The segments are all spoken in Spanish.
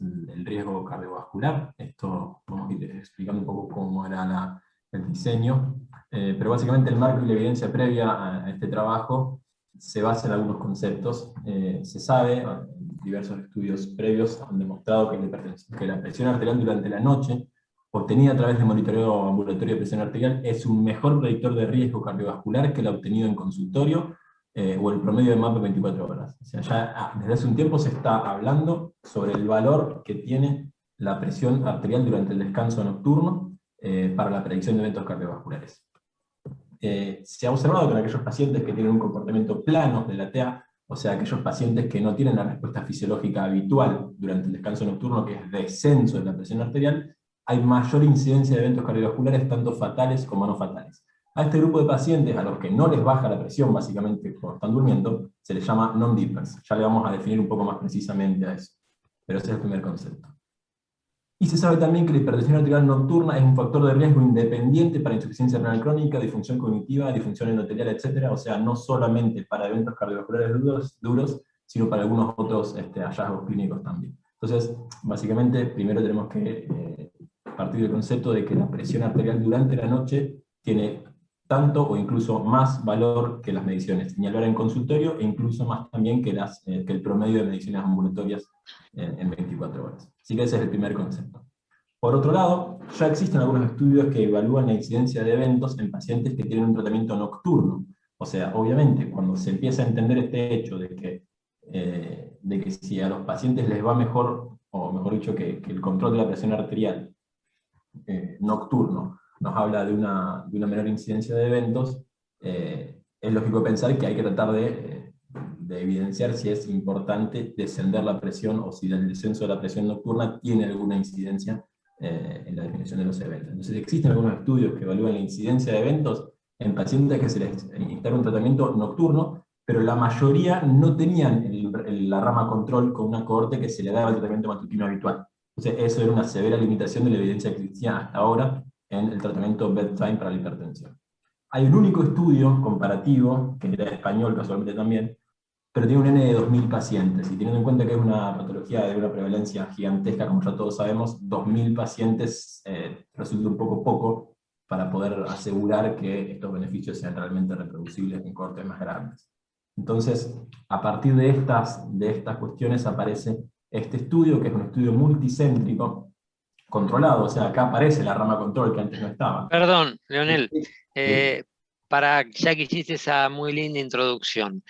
el riesgo cardiovascular. Esto vamos a ir explicando un poco cómo era el diseño, pero básicamente el marco y la evidencia previa a este trabajo se basa en algunos conceptos. Se sabe, diversos estudios previos han demostrado que la presión arterial durante la noche, obtenida a través de monitoreo ambulatorio de presión arterial, es un mejor predictor de riesgo cardiovascular que el obtenido en consultorio, o el promedio de MAPE 24 horas. O sea, ya desde hace un tiempo se está hablando sobre el valor que tiene la presión arterial durante el descanso nocturno para la predicción de eventos cardiovasculares. Se ha observado que en aquellos pacientes que tienen un comportamiento plano de la TA, o sea, aquellos pacientes que no tienen la respuesta fisiológica habitual durante el descanso nocturno, que es descenso de la presión arterial, hay mayor incidencia de eventos cardiovasculares, tanto fatales como no fatales. A este grupo de pacientes, a los que no les baja la presión, básicamente cuando están durmiendo, se les llama non-dippers. Ya le vamos a definir un poco más precisamente a eso. Pero ese es el primer concepto. Y se sabe también que la hipertensión arterial nocturna es un factor de riesgo independiente para insuficiencia renal crónica, disfunción cognitiva, disfunción endotelial, etc. O sea, no solamente para eventos cardiovasculares duros, sino para algunos otros hallazgos clínicos también. Entonces, básicamente, primero tenemos que partir del concepto de que la presión arterial durante la noche tiene tanto o incluso más valor que las mediciones señalar en consultorio, e incluso más también que el promedio de mediciones ambulatorias en 24 horas. Así que ese es el primer concepto. Por otro lado, ya existen algunos estudios que evalúan la incidencia de eventos en pacientes que tienen un tratamiento nocturno. O sea, obviamente, cuando se empieza a entender este hecho de que si a los pacientes les va mejor, o mejor dicho, que el control de la presión arterial nocturno nos habla de una menor incidencia de eventos, es lógico pensar que hay que tratar de evidenciar si es importante descender la presión, o si el descenso de la presión nocturna tiene alguna incidencia en la definición de los eventos. Entonces existen algunos estudios que evalúan la incidencia de eventos en pacientes que se les instala un tratamiento nocturno, pero la mayoría no tenían la rama control con una cohorte que se le daba el tratamiento matutino habitual. Entonces eso era una severa limitación de la evidencia que existía hasta ahora en el tratamiento bedtime para la hipertensión. Hay un único estudio comparativo, que era español casualmente también, pero tiene un N de 2.000 pacientes, y teniendo en cuenta que es una patología de una prevalencia gigantesca, como ya todos sabemos, 2.000 pacientes resulta un poco para poder asegurar que estos beneficios sean realmente reproducibles en cohortes más grandes. Entonces, a partir de estas cuestiones aparece este estudio, que es un estudio multicéntrico, controlado, o sea, acá aparece la rama control que antes no estaba. Perdón, Leonel, ya que hiciste esa muy linda introducción,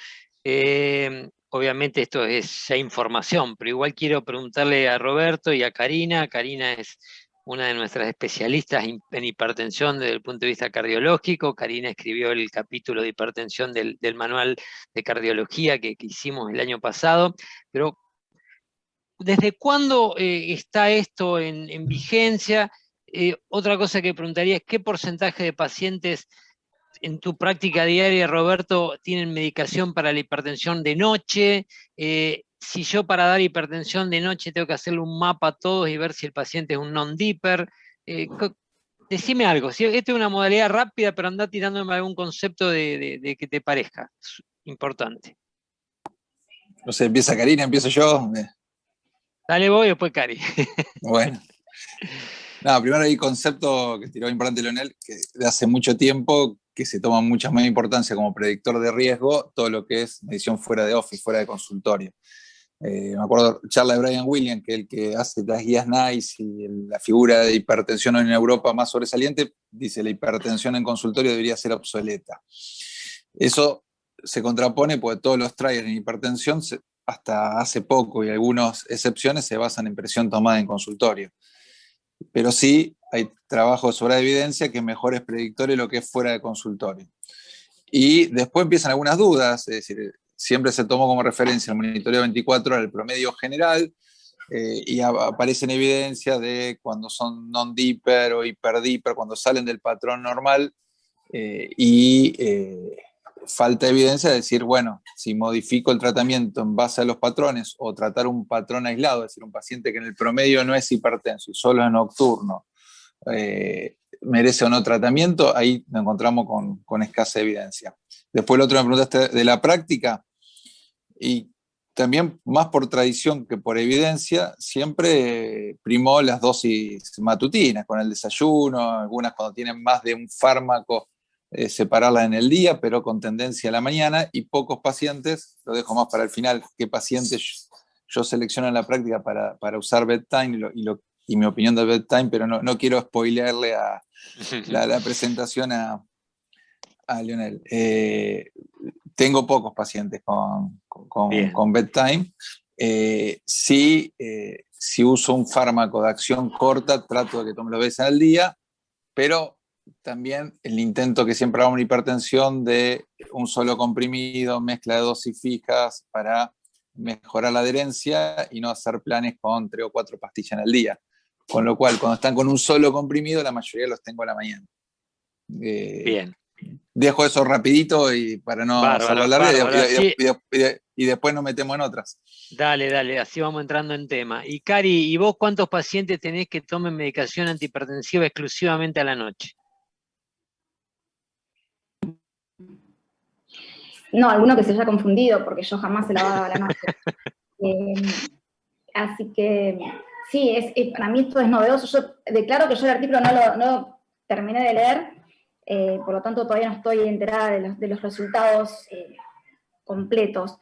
obviamente esto es ya información, pero igual quiero preguntarle a Roberto y a Karina. Karina es una de nuestras especialistas en hipertensión desde el punto de vista cardiológico. Karina escribió el capítulo de hipertensión del manual de cardiología que hicimos el año pasado, pero ¿desde cuándo está esto en vigencia? Otra cosa que preguntaría es ¿qué porcentaje de pacientes en tu práctica diaria, Roberto, tienen medicación para la hipertensión de noche? Si yo para dar hipertensión de noche tengo que hacerle un mapa a todos y ver si el paciente es un non-dipper. Decime algo, si esta es una modalidad rápida, pero anda tirándome algún concepto de que te parezca importante. No sé, empieza Karina, empiezo yo. Dale vos y después Cari. Bueno. No, primero hay concepto que tiró importante Leonel, que de hace mucho tiempo que se toma mucha más importancia como predictor de riesgo todo lo que es medición fuera de office, fuera de consultorio. Me acuerdo charla de Brian Williams, que es el que hace las guías NICE y la figura de hipertensión en Europa más sobresaliente, dice la hipertensión en consultorio debería ser obsoleta. Eso se contrapone porque todos los trials en hipertensión hasta hace poco y algunas excepciones se basan en presión tomada en consultorio. Pero sí hay trabajo sobre evidencia que mejor es predictor de lo que es fuera de consultorio. Y después empiezan algunas dudas, es decir, siempre se tomó como referencia el monitoreo 24 horas, el promedio general, y aparecen evidencias de cuando son non-dipper o hiper-dipper, cuando salen del patrón normal, falta evidencia de decir, bueno, si modifico el tratamiento en base a los patrones o tratar un patrón aislado, es decir, un paciente que en el promedio no es hipertenso y solo es nocturno, merece o no tratamiento, ahí nos encontramos con escasa evidencia. Después el otro me preguntaste de la práctica, y también más por tradición que por evidencia, siempre primó las dosis matutinas, con el desayuno, algunas cuando tienen más de un fármaco, separarla en el día, pero con tendencia a la mañana, y pocos pacientes, lo dejo más para el final, qué pacientes yo selecciono en la práctica para usar bedtime y mi opinión de bedtime, pero no quiero spoilearle la presentación a Lionel. Tengo pocos pacientes con bedtime. Si uso un fármaco de acción corta, trato de que tome 2 veces al día, pero también el intento que siempre hago en hipertensión de un solo comprimido, mezcla de dosis fijas para mejorar la adherencia y no hacer planes con 3 o 4 pastillas en el día. Con lo cual, cuando están con un solo comprimido, la mayoría los tengo a la mañana. Bien. Dejo eso rapidito y para no hacerlo largo y después nos metemos en otras. Dale, así vamos entrando en tema. Y Cari, ¿y vos cuántos pacientes tenés que tomen medicación antihipertensiva exclusivamente a la noche? No, alguno que se haya confundido, porque yo jamás se la daba a la noche. Así que, sí, para mí esto es novedoso. Yo declaro que yo el artículo no lo terminé de leer, por lo tanto todavía no estoy enterada de los resultados completos.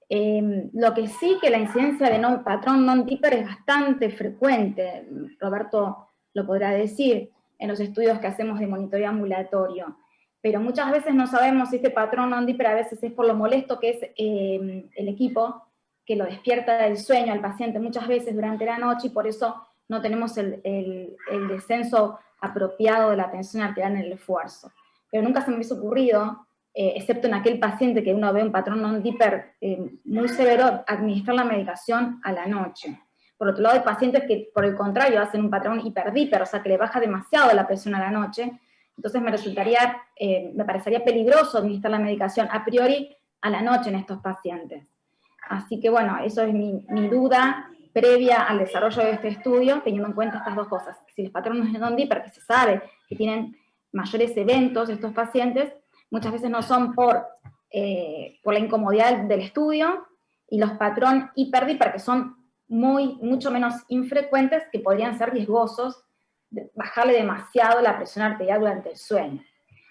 Lo que sí que la incidencia de patrón non-dipper es bastante frecuente, Roberto lo podrá decir, en los estudios que hacemos de monitoreo ambulatorio. Pero muchas veces no sabemos si este patrón non-dipper a veces es por lo molesto que es el equipo, que lo despierta del sueño al paciente muchas veces durante la noche, y por eso no tenemos el descenso apropiado de la tensión arterial en el esfuerzo. Pero nunca se me hubiese ocurrido, excepto en aquel paciente que uno ve un patrón non-dipper muy severo, administrar la medicación a la noche. Por otro lado, hay pacientes que, por el contrario, hacen un patrón hiperdíper, o sea, que le baja demasiado la presión a la noche. Entonces me parecería peligroso administrar la medicación a priori a la noche en estos pacientes. Así que bueno, eso es mi duda previa al desarrollo de este estudio, teniendo en cuenta estas dos cosas. Si los patrones non-dipper, que se sabe que tienen mayores eventos estos pacientes, muchas veces no son por la incomodidad del estudio, y los patrón hiperdíper, que son mucho menos infrecuentes, que podrían ser riesgosos, bajarle demasiado la presión arterial durante el sueño.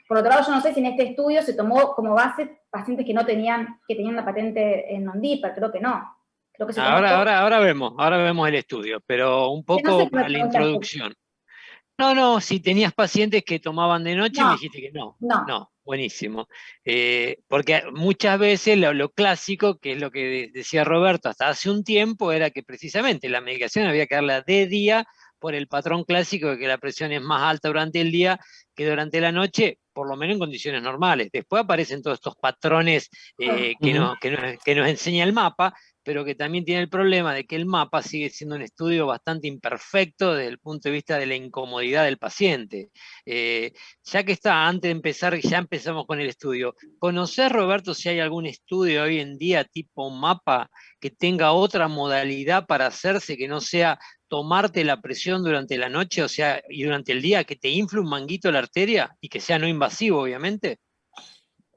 Por otro lado, yo no sé si en este estudio se tomó como base pacientes que tenían una patente en non-dipper, creo que no. Creo que ahora vemos el estudio, pero un poco para la introducción. No, si tenías pacientes que tomaban de noche, me dijiste que no. No, buenísimo. Porque muchas veces lo clásico, que es lo que decía Roberto hasta hace un tiempo, era que precisamente la medicación había que darla de día por el patrón clásico de que la presión es más alta durante el día que durante la noche, por lo menos en condiciones normales. Después aparecen todos estos patrones que nos enseña el mapa, pero que también tiene el problema de que el mapa sigue siendo un estudio bastante imperfecto desde el punto de vista de la incomodidad del paciente. Ya que está, antes de empezar, ya empezamos con el estudio. ¿Conocés, Roberto, si hay algún estudio hoy en día tipo mapa que tenga otra modalidad para hacerse que no sea tomarte la presión durante la noche, o sea, y durante el día, que te infle un manguito la arteria y que sea no invasivo, obviamente?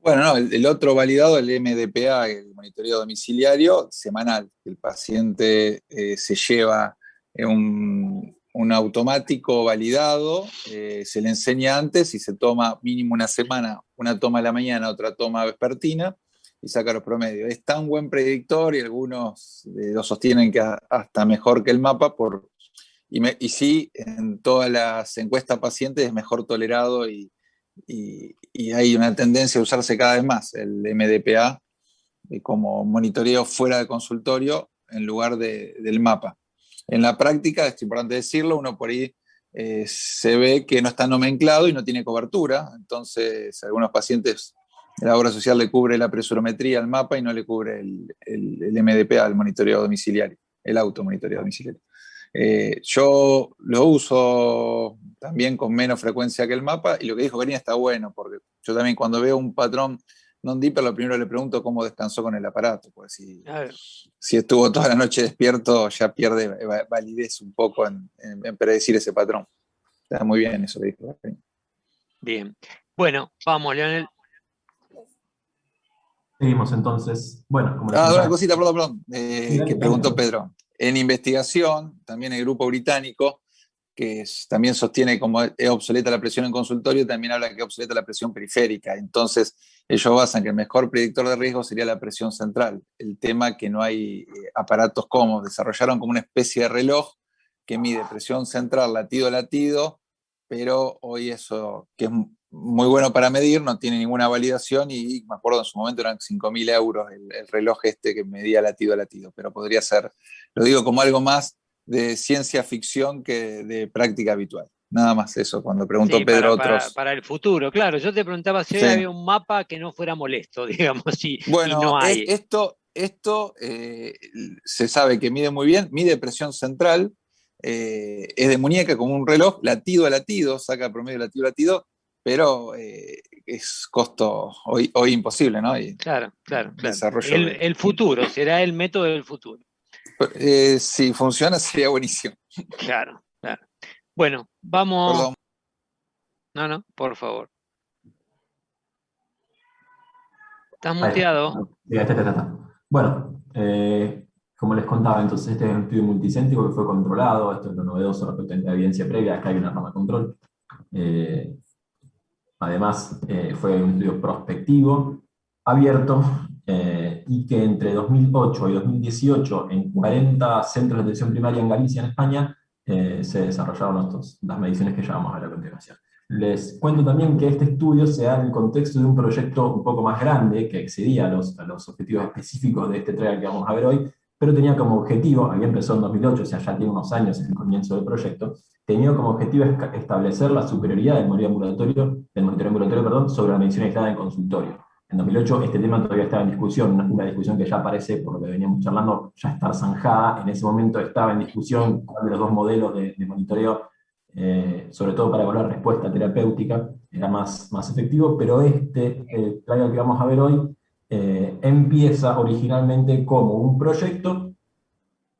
Bueno, no, el otro validado, el MDPA, el monitoreo domiciliario, semanal. El paciente se lleva un automático validado, se le enseña antes y se toma mínimo una semana, una toma a la mañana, otra toma vespertina, y saca los promedios. Es tan buen predictor, y algunos lo sostienen que hasta mejor que el mapa, y sí, en todas las encuestas pacientes es mejor tolerado, y hay una tendencia a usarse cada vez más el MDPA como monitoreo fuera de consultorio en lugar del mapa. En la práctica, es importante decirlo, uno por ahí se ve que no está nomenclado y no tiene cobertura. Entonces, a algunos pacientes la obra social le cubre la presurometría al mapa y no le cubre el MDPA, el monitoreo domiciliario, el automonitoreo domiciliario. Yo lo uso también con menos frecuencia que el mapa, y lo que dijo Karina está bueno, porque yo también cuando veo un patrón non-dipper, lo primero le pregunto cómo descansó con el aparato, pues si estuvo toda la noche despierto, ya pierde validez un poco en predecir ese patrón. Está muy bien eso que dijo Karina. Bien. Bueno, vamos, Leonel. Seguimos entonces. Bueno, como les Una contaba. cosita, perdón, que preguntó Pedro. En investigación, también el grupo británico, también sostiene como es obsoleta la presión en consultorio, también habla que es obsoleta la presión periférica. Entonces, ellos basan que el mejor predictor de riesgo sería la presión central. El tema que no hay aparatos cómodos. Desarrollaron como una especie de reloj que mide presión central latido a latido, pero hoy eso, que es muy bueno para medir, no tiene ninguna validación y me acuerdo en su momento eran 5.000 euros el reloj este que medía latido a latido, pero podría ser, lo digo como algo más de ciencia ficción que de práctica habitual. Nada más eso, cuando preguntó Sí, Pedro otros. para el futuro, claro. Yo te preguntaba si hoy Sí. había un mapa que no fuera molesto, digamos, y Bueno, no hay. esto se sabe que mide muy bien, mide presión central, es de muñeca como un reloj, latido a latido, saca promedio latido a latido, pero es costo hoy imposible, ¿no? Y Claro. desarrollo El futuro, será el método del futuro. si funciona sería buenísimo. Claro. Bueno, vamos. Perdón. No, por favor. Estás muteado. Sí, está. Bueno, como les contaba, entonces este es un estudio multicéntrico que fue controlado. Esto es lo novedoso respecto a la evidencia previa. Acá hay una rama de control. Además, fue un estudio prospectivo, abierto, y que entre 2008 y 2018, en 40 centros de atención primaria en Galicia, en España, se desarrollaron las mediciones que ya vamos a ver a continuación. Les cuento también que este estudio se da en el contexto de un proyecto un poco más grande, que excedía a los objetivos específicos de este trial que vamos a ver hoy, pero tenía como objetivo, había empezado en 2008, o sea, ya tiene unos años en el comienzo del proyecto, tenía como objetivo establecer la superioridad del monitoreo ambulatorio, sobre la medicina aislada en consultorio. En 2008 este tema todavía estaba en discusión, una discusión que ya parece, por lo que veníamos charlando, ya estar zanjada. En ese momento estaba en discusión cuál de los dos modelos de monitoreo, sobre todo para evaluar respuesta terapéutica, era más efectivo, pero el trial que vamos a ver hoy empieza originalmente como un proyecto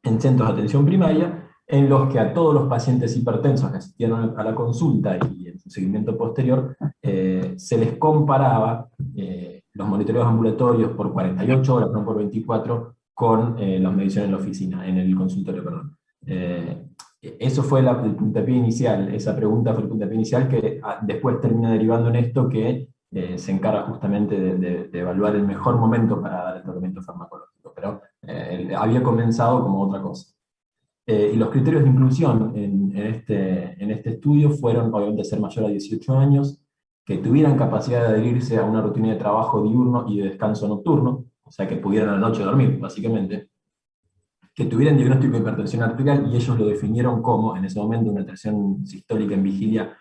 en centros de atención primaria, en los que a todos los pacientes hipertensos que asistieron a la consulta y en su seguimiento posterior, se les comparaba los monitoreos ambulatorios por 48 horas, no por 24, con las mediciones en la oficina, en el consultorio, perdón. Eso fue el puntapié inicial, esa pregunta fue el puntapié inicial que después termina derivando en esto que se encarga justamente de evaluar el mejor momento para dar el tratamiento farmacológico, pero había comenzado como otra cosa. Y los criterios de inclusión en este estudio fueron, obviamente, ser mayor a 18 años, que tuvieran capacidad de adherirse a una rutina de trabajo diurno y de descanso nocturno, o sea, que pudieran a la noche dormir, básicamente, que tuvieran diagnóstico de hipertensión arterial, y ellos lo definieron como, en ese momento, una tensión sistólica en vigilia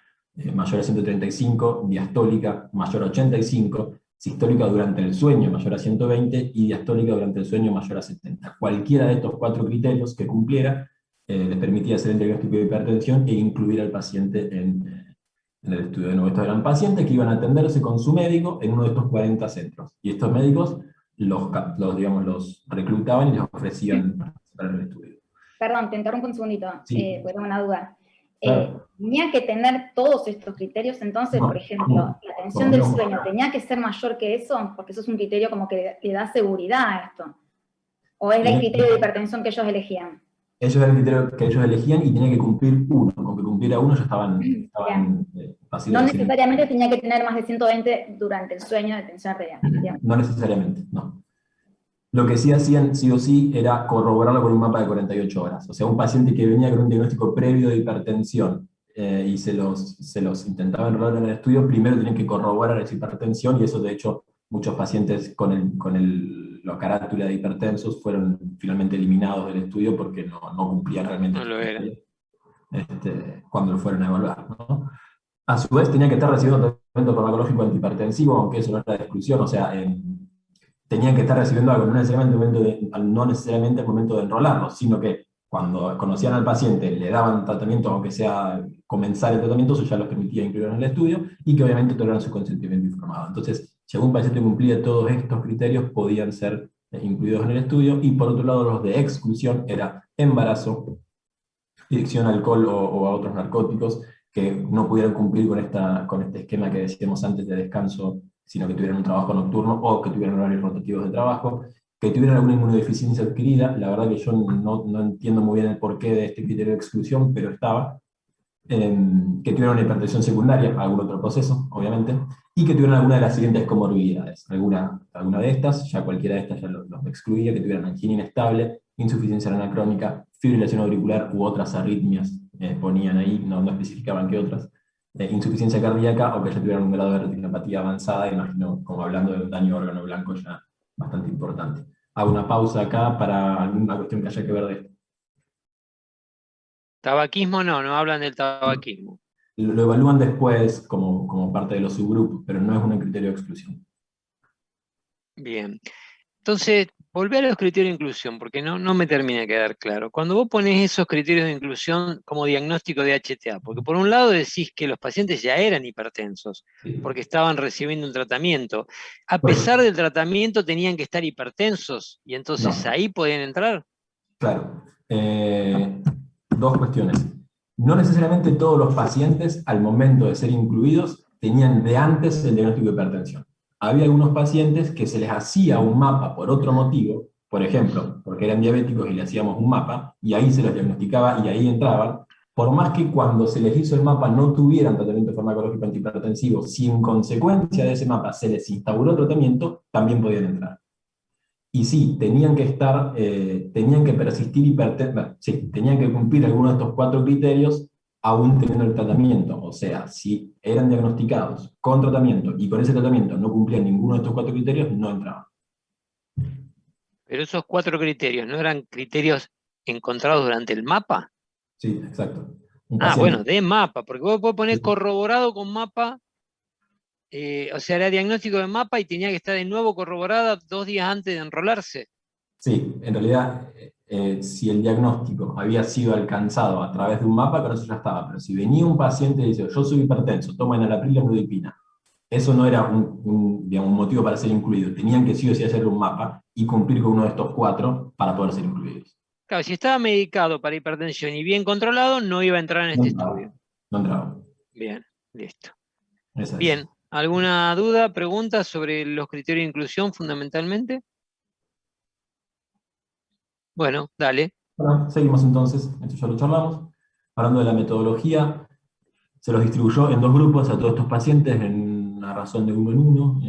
mayor a 135, diastólica mayor a 85, sistólica durante el sueño mayor a 120 y diastólica durante el sueño mayor a 70. Cualquiera de estos 4 criterios que cumpliera les permitía hacer el diagnóstico de hipertensión e incluir al paciente en el estudio. De nuevo, estos eran pacientes que iban a atenderse con su médico en uno de estos 40 centros. Y estos médicos los reclutaban y les ofrecían participar en el estudio. Perdón, te interrumpo un segundito, Sí. porque tengo una duda. Claro. ¿Tenía que tener todos estos criterios entonces? No, por ejemplo, no, la tensión del no. sueño, ¿tenía que ser mayor que eso? Porque eso es un criterio como que le da seguridad a esto. ¿O es el criterio de hipertensión que ellos elegían? Ellos eran el criterio que ellos elegían y tenían que cumplir uno. Con que cumpliera uno ya estaban fáciles. No necesariamente tenía que tener más de 120 durante el sueño de tensión arterial. No necesariamente, no. Lo que sí hacían, sí o sí, era corroborarlo con un mapa de 48 horas. O sea, un paciente que venía con un diagnóstico previo de hipertensión y se los intentaba enrolar en el estudio, primero tenían que corroborar esa hipertensión, y eso, de hecho, muchos pacientes con la carátula de hipertensos fueron finalmente eliminados del estudio porque no cumplían realmente. No lo era. Cuando lo fueron a evaluar, ¿no? A su vez, tenía que estar recibiendo tratamiento farmacológico antihipertensivo, aunque eso no era de exclusión, o sea, tenían que estar recibiendo algo, no necesariamente al momento de enrolarlo, sino que cuando conocían al paciente, le daban tratamiento, aunque sea comenzar el tratamiento, eso ya los permitía incluirlo en el estudio, y que obviamente tuvieran su consentimiento informado. Entonces, si algún paciente cumplía todos estos criterios, podían ser incluidos en el estudio. Y por otro lado, los de exclusión era embarazo, adicción a alcohol o a otros narcóticos, que no pudieran cumplir con este esquema que decíamos antes de descanso sino que tuvieran un trabajo nocturno o que tuvieran horarios rotativos de trabajo, que tuvieran alguna inmunodeficiencia adquirida. La verdad que yo no entiendo muy bien el porqué de este criterio de exclusión, pero estaba. Que tuvieran una hipertensión secundaria, algún otro proceso, obviamente, y que tuvieran alguna de las siguientes comorbilidades. Alguna de estas, ya cualquiera de estas ya los excluía, que tuvieran angina inestable, insuficiencia renal crónica, fibrilación auricular u otras arritmias, ponían ahí, no especificaban qué otras, insuficiencia cardíaca, o que ya tuvieran un grado de retinopatía avanzada, imagino, como hablando de un daño a órgano blanco ya bastante importante. Hago una pausa acá para alguna cuestión que haya que ver de esto. Tabaquismo no hablan del tabaquismo. Lo evalúan después como parte de los subgrupos, pero no es un criterio de exclusión. Bien. Entonces, volver a los criterios de inclusión, porque no me termina de quedar claro. Cuando vos ponés esos criterios de inclusión como diagnóstico de HTA, porque por un lado decís que los pacientes ya eran hipertensos, porque estaban recibiendo un tratamiento. A pesar del tratamiento tenían que estar hipertensos, y entonces ahí podían entrar. Claro. Dos cuestiones. No necesariamente todos los pacientes, al momento de ser incluidos, tenían de antes el diagnóstico de hipertensión. Había algunos pacientes que se les hacía un mapa por otro motivo, por ejemplo, porque eran diabéticos y le hacíamos un mapa, y ahí se los diagnosticaba y ahí entraban, por más que cuando se les hizo el mapa no tuvieran tratamiento farmacológico antihipertensivo, si en consecuencia de ese mapa se les instauró tratamiento, también podían entrar. Y sí, tenían que estar, tenían que persistir hipertensos, sí, tenían que cumplir alguno de estos 4 criterios aún teniendo el tratamiento. O sea, si eran diagnosticados con tratamiento y con ese tratamiento no cumplían ninguno de estos 4 criterios, no entraban. Pero esos 4 criterios, ¿no eran criterios encontrados durante el mapa? Sí, exacto. Bueno, de mapa, porque vos podés poner corroborado con mapa. O sea, era diagnóstico de mapa y tenía que estar de nuevo corroborada 2 días antes de enrolarse. Sí, en realidad, si el diagnóstico había sido alcanzado a través de un mapa, con eso ya estaba. Pero si venía un paciente y dice, yo soy hipertenso, toma enalapril y amlodipina, eso no era digamos, un motivo para ser incluido. Tenían que sí o sí hacer un mapa y cumplir con uno de estos 4 para poder ser incluidos. Claro, si estaba medicado para hipertensión y bien controlado, no iba a entrar en este estudio. No entraba. Bien, listo. Esa Bien, es. ¿alguna duda, pregunta sobre los criterios de inclusión fundamentalmente? Bueno, dale. Bueno, seguimos entonces, esto ya lo charlamos. Hablando de la metodología, se los distribuyó en 2 grupos a todos estos pacientes en una razón de 1 en 1,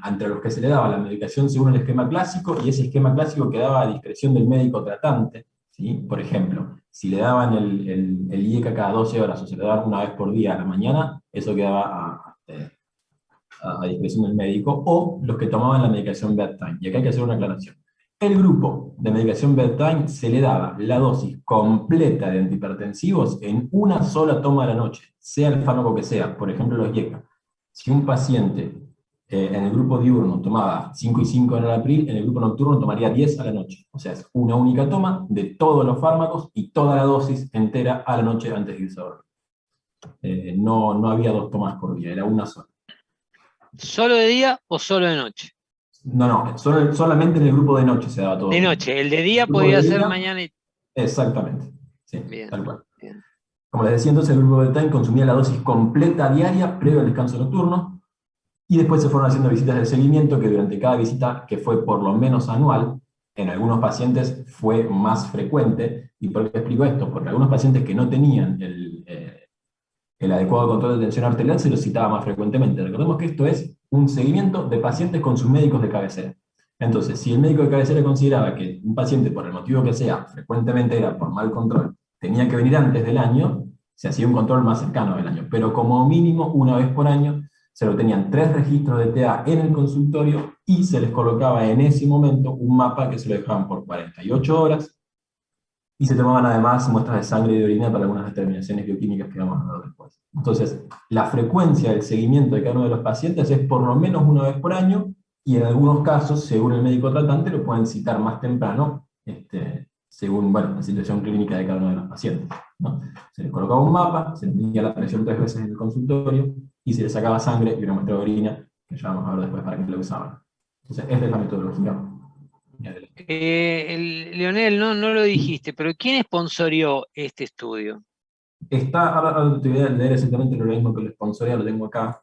entre los que se le daba la medicación según el esquema clásico, y ese esquema clásico quedaba a discreción del médico tratante. ¿Sí? Por ejemplo, si le daban el IECA cada 12 horas o se le daban una vez por día a la mañana, eso quedaba a discreción del médico, o los que tomaban la medicación bedtime. Y acá hay que hacer una aclaración. El grupo de medicación bedtime se le daba la dosis completa de antihipertensivos en una sola toma a la noche, sea el fármaco que sea, por ejemplo los IECA. Si un paciente en el grupo diurno tomaba 5 y 5 en el enalapril, en el grupo nocturno tomaría 10 a la noche. O sea, es una única toma de todos los fármacos y toda la dosis entera a la noche antes de irse a dormir. No había 2 tomas por día, era una sola. ¿Solo de día o solo de noche? No, solamente en el grupo de noche se daba todo. De noche, el de día podía ser mañana y... Exactamente, sí, bien, tal cual. Bien. Como les decía entonces, el grupo de bedtime consumía la dosis completa diaria previo al descanso nocturno, y después se fueron haciendo visitas de seguimiento, que durante cada visita, que fue por lo menos anual, en algunos pacientes fue más frecuente. ¿Y por qué explico esto? Porque algunos pacientes que no tenían el adecuado control de tensión arterial se los citaba más frecuentemente. Recordemos que esto es un seguimiento de pacientes con sus médicos de cabecera. Entonces, si el médico de cabecera consideraba que un paciente, por el motivo que sea, frecuentemente era por mal control, tenía que venir antes del año, se hacía un control más cercano del año, pero como mínimo una vez por año se lo tenían 3 registros de TA en el consultorio y se les colocaba en ese momento un mapa que se lo dejaban por 48 horas, y se tomaban además muestras de sangre y de orina para algunas determinaciones bioquímicas que vamos a ver después. Entonces, la frecuencia del seguimiento de cada uno de los pacientes es por lo menos una vez por año, y en algunos casos, según el médico tratante, lo pueden citar más temprano, según la situación clínica de cada uno de los pacientes, ¿no? Se les colocaba un mapa, se les medía la presión 3 veces en el consultorio, y se les sacaba sangre y una muestra de orina, que ya vamos a ver después para qué lo usaban. Entonces, esta es la metodología. Leonel, no lo dijiste, pero ¿quién sponsorió este estudio? Ahora te voy a leer exactamente el organismo que lo sponsorea, lo tengo acá.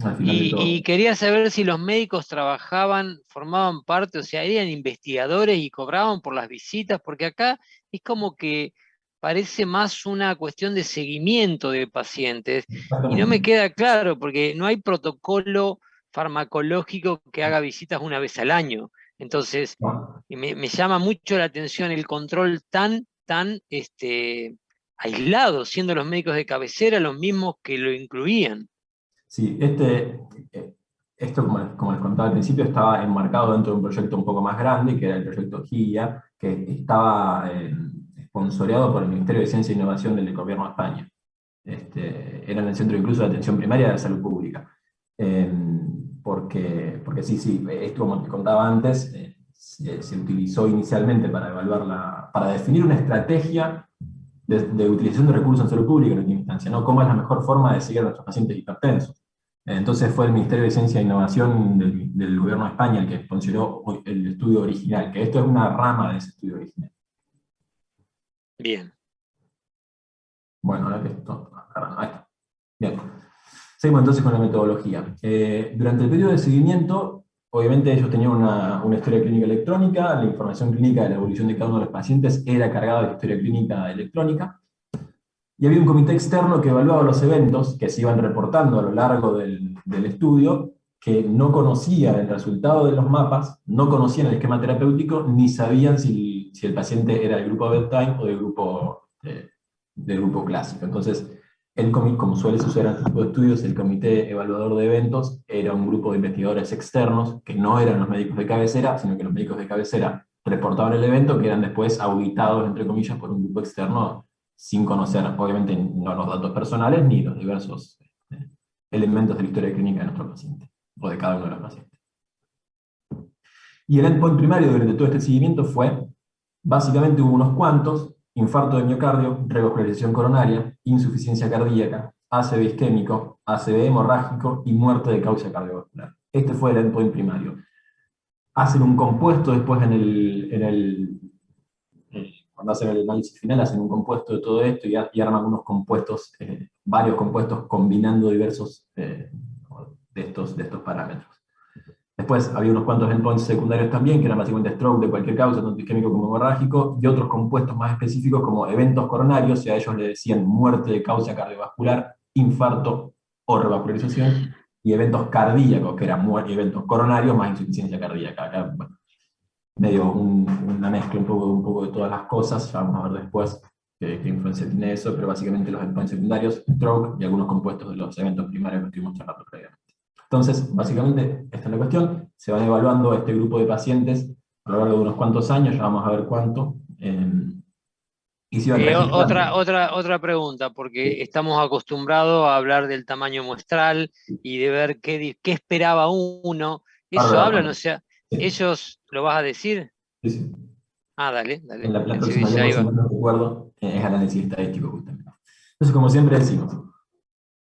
al final de todo. Y quería saber si los médicos trabajaban, formaban parte, o sea, eran investigadores y cobraban por las visitas, porque acá es como que parece más una cuestión de seguimiento de pacientes, y no me Exactamente. queda claro, porque no hay protocolo farmacológico que haga visitas una vez al año. Entonces, ¿No? me llama mucho la atención el control tan aislado, siendo los médicos de cabecera los mismos que lo incluían. Sí, esto, como les contaba al principio, estaba enmarcado dentro de un proyecto un poco más grande, que era el proyecto GIA, que estaba sponsoreado por el Ministerio de Ciencia e Innovación del Gobierno de España. Era en el centro incluso de atención primaria de la salud pública. Eh, porque sí, esto como te contaba antes, se utilizó inicialmente para para definir una estrategia de utilización de recursos en salud pública en última instancia, ¿no? ¿Cómo es la mejor forma de seguir a nuestros pacientes hipertensos? Entonces fue el Ministerio de Ciencia e Innovación del Gobierno de España el que sponsoró el estudio original, que esto es una rama de ese estudio original. Bien. Bueno, ahora que esto... Ahí está. Bien. Seguimos entonces con la metodología. Durante el periodo de seguimiento, obviamente ellos tenían una historia clínica electrónica, la información clínica de la evolución de cada uno de los pacientes era cargada de historia clínica electrónica, y había un comité externo que evaluaba los eventos que se iban reportando a lo largo del estudio, que no conocía el resultado de los mapas, no conocían el esquema terapéutico, ni sabían si el paciente era del grupo bedtime o del grupo clásico. Entonces, el comité, como suele suceder en este tipo de estudios, el comité evaluador de eventos era un grupo de investigadores externos, que no eran los médicos de cabecera, sino que los médicos de cabecera reportaban el evento, que eran después auditados, entre comillas, por un grupo externo, sin conocer, obviamente, no los datos personales, ni los diversos elementos de la historia clínica de nuestro paciente, o de cada uno de los pacientes. Y el endpoint primario durante todo este seguimiento fue, básicamente hubo unos cuantos: infarto de miocardio, revascularización coronaria, insuficiencia cardíaca, ACV isquémico, ACV hemorrágico y muerte de causa cardiovascular. Este fue el endpoint primario. Hacen un compuesto después cuando hacen el análisis final, hacen un compuesto de todo esto y arman unos compuestos, varios compuestos combinando diversos de estos parámetros. Después había unos cuantos endpoints secundarios también, que eran básicamente stroke de cualquier causa, tanto isquémico como hemorrágico, y otros compuestos más específicos como eventos coronarios, y a ellos le decían muerte de causa cardiovascular, infarto o revascularización, y eventos cardíacos, que eran eventos coronarios más insuficiencia cardíaca. Acá, bueno, medio una mezcla un poco de todas las cosas, ya vamos a ver después qué influencia tiene eso, pero básicamente los endpoints secundarios, stroke y algunos compuestos de los eventos primarios que estuvimos charlando previamente. Entonces, básicamente, esta es la cuestión, se van evaluando a este grupo de pacientes a lo largo de unos cuantos años, ya vamos a ver cuánto, y se iban registrando. Otra pregunta, porque estamos acostumbrados a hablar del tamaño muestral y de ver qué esperaba uno. ¿Eso hablan? O sea, Sí. ¿ellos lo vas a decir? Sí, sí. Ah, dale. En la Pensé próxima que ya iba. no recuerdo, es análisis estadístico justamente. Entonces, como siempre decimos,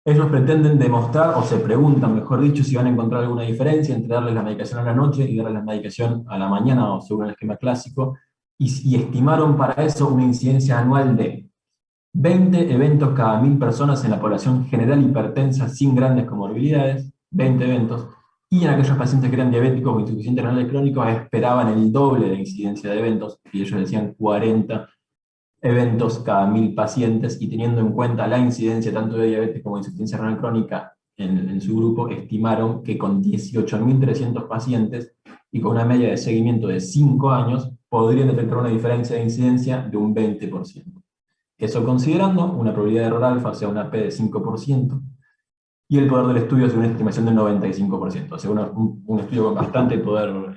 ellos pretenden demostrar, o se preguntan, mejor dicho, si van a encontrar alguna diferencia entre darles la medicación a la noche y darles la medicación a la mañana, o según el esquema clásico, y estimaron para eso una incidencia anual de 20 eventos cada 1000 personas en la población general hipertensa sin grandes comorbilidades, 20 eventos, y en aquellos pacientes que eran diabéticos o insuficientes renales crónicos esperaban el doble de incidencia de eventos, y ellos decían 40 eventos cada 1000 pacientes, y teniendo en cuenta la incidencia tanto de diabetes como de insuficiencia renal crónica en su grupo, estimaron que con 18.300 pacientes y con una media de seguimiento de 5 años, podrían detectar una diferencia de incidencia de un 20%. Eso considerando una probabilidad de error alfa, o sea, una P de 5%, y el poder del estudio es una estimación del 95%, o sea, un estudio con bastante poder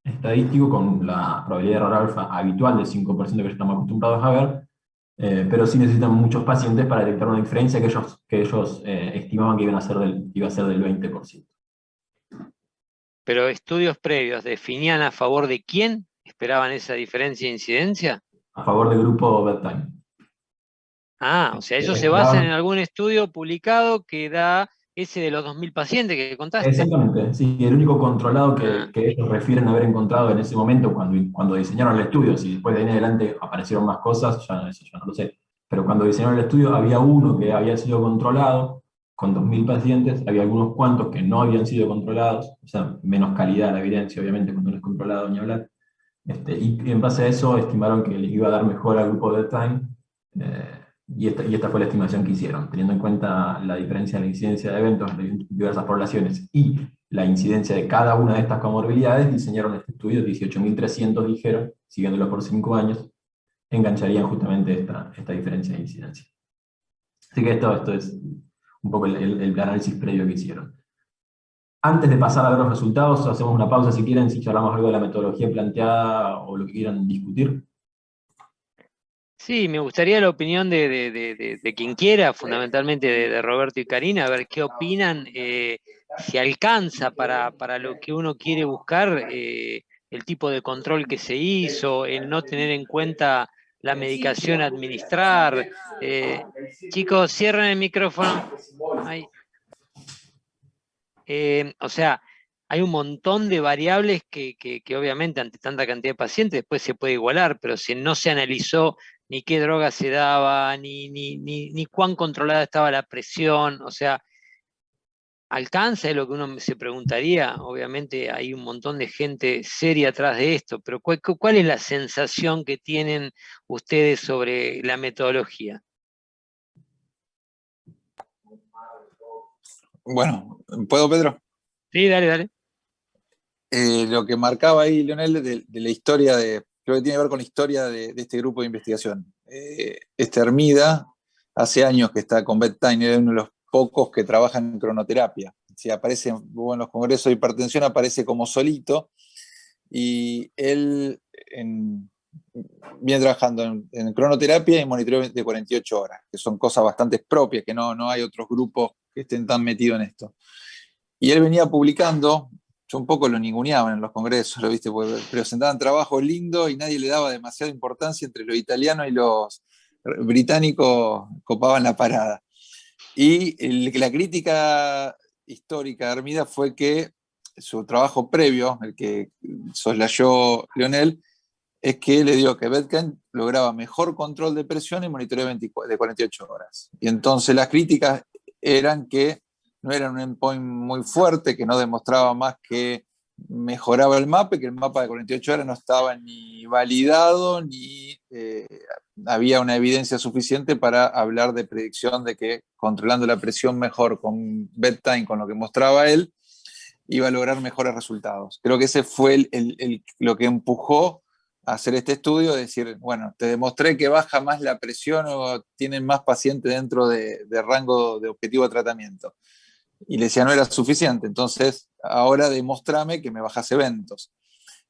estadístico, con la probabilidad de error alfa habitual del 5% que ya estamos acostumbrados a ver, pero sí necesitan muchos pacientes para detectar una diferencia que ellos estimaban que iba a ser del 20%. Pero estudios previos, ¿definían a favor de quién esperaban esa diferencia de incidencia? A favor del grupo bedtime. Ah, o sea, ellos se basan en algún estudio publicado que da ese de los 2000 pacientes que contaste. Exactamente, sí, el único controlado que ellos refieren haber encontrado en ese momento cuando diseñaron el estudio. Si después de ahí en adelante aparecieron más cosas, eso ya no lo sé, pero cuando diseñaron el estudio había uno que había sido controlado, con 2.000 pacientes, había algunos cuantos que no habían sido controlados, o sea, menos calidad la evidencia, obviamente, cuando no es controlado ni hablar. Y en base a eso estimaron que les iba a dar mejor al grupo de Time, y esta fue la estimación que hicieron, teniendo en cuenta la diferencia en la incidencia de eventos de diversas poblaciones y la incidencia de cada una de estas comorbilidades, diseñaron este estudio. 18.300 dijeron, siguiéndolo por 5 años, engancharían justamente esta diferencia de incidencia. Así que esto es un poco el análisis previo que hicieron. Antes de pasar a ver los resultados, hacemos una pausa si quieren, si charlamos algo de la metodología planteada o lo que quieran discutir. Sí, me gustaría la opinión de quien quiera, fundamentalmente de Roberto y Karina, a ver qué opinan, si alcanza para lo que uno quiere buscar, el tipo de control que se hizo, el no tener en cuenta la medicación a administrar. Chicos, cierren el micrófono. Ahí. O sea, hay un montón de variables que obviamente ante tanta cantidad de pacientes después se puede igualar, pero si no se analizó ni qué droga se daba, ni cuán controlada estaba la presión, o sea, alcanza, es lo que uno se preguntaría. Obviamente hay un montón de gente seria atrás de esto, pero ¿cuál es la sensación que tienen ustedes sobre la metodología? Bueno, ¿puedo, Pedro? Sí, dale, dale. Lo que marcaba ahí, Leonel, de la historia creo que tiene que ver con la historia de este grupo de investigación. Este Hermida, hace años que está con Bedtime, es uno de los pocos que trabaja en cronoterapia. Si aparece en los congresos de hipertensión, aparece como solito, y él viene trabajando en cronoterapia y monitoreo de 48 horas, que son cosas bastante propias, que no hay otros grupos que estén tan metidos en esto. Y él venía publicando, yo un poco lo ninguneaban en los congresos, ¿lo viste? Porque presentaban trabajos lindos y nadie le daba demasiada importancia. Entre los italianos y los británicos copaban la parada. Y la crítica histórica de Hermida fue que su trabajo previo, el que soslayó Leonel, es que le dio que Bedtime lograba mejor control de presión y monitoreo de 48 horas. Y entonces las críticas eran que no era un endpoint muy fuerte, que no demostraba más que mejoraba el mapa, que el mapa de 48 horas no estaba ni validado, ni había una evidencia suficiente para hablar de predicción de que controlando la presión mejor con Bedtime, con lo que mostraba él, iba a lograr mejores resultados. Creo que ese fue lo que empujó a hacer este estudio, de decir, bueno, te demostré que baja más la presión o tienen más pacientes dentro de rango de objetivo de tratamiento. Y le decía, no era suficiente, entonces ahora demostrame que me bajas eventos.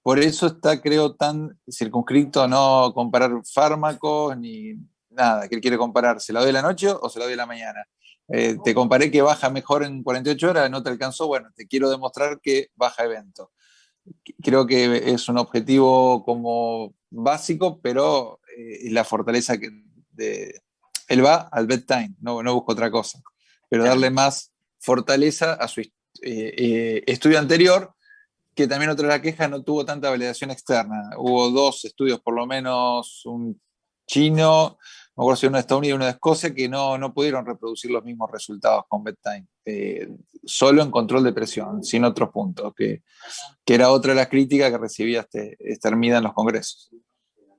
Por eso está, creo, tan circunscrito a no comparar fármacos ni nada, que él quiere comparar, ¿se la doy de la noche o se la doy de la mañana? Te comparé que baja mejor en 48 horas, no te alcanzó, bueno, te quiero demostrar que baja eventos. Creo que es un objetivo como básico, pero la fortaleza él va al bedtime, no busca otra cosa, pero darle más fortaleza a su estudio anterior, que también otra de las quejas, no tuvo tanta validación externa. Hubo 2 estudios, por lo menos, un chino, me acuerdo si uno de Estados Unidos y uno de Escocia, que no pudieron reproducir los mismos resultados con bedtime, solo en control de presión, sin otros puntos, que era otra de las críticas que recibía esta Hermida en los congresos.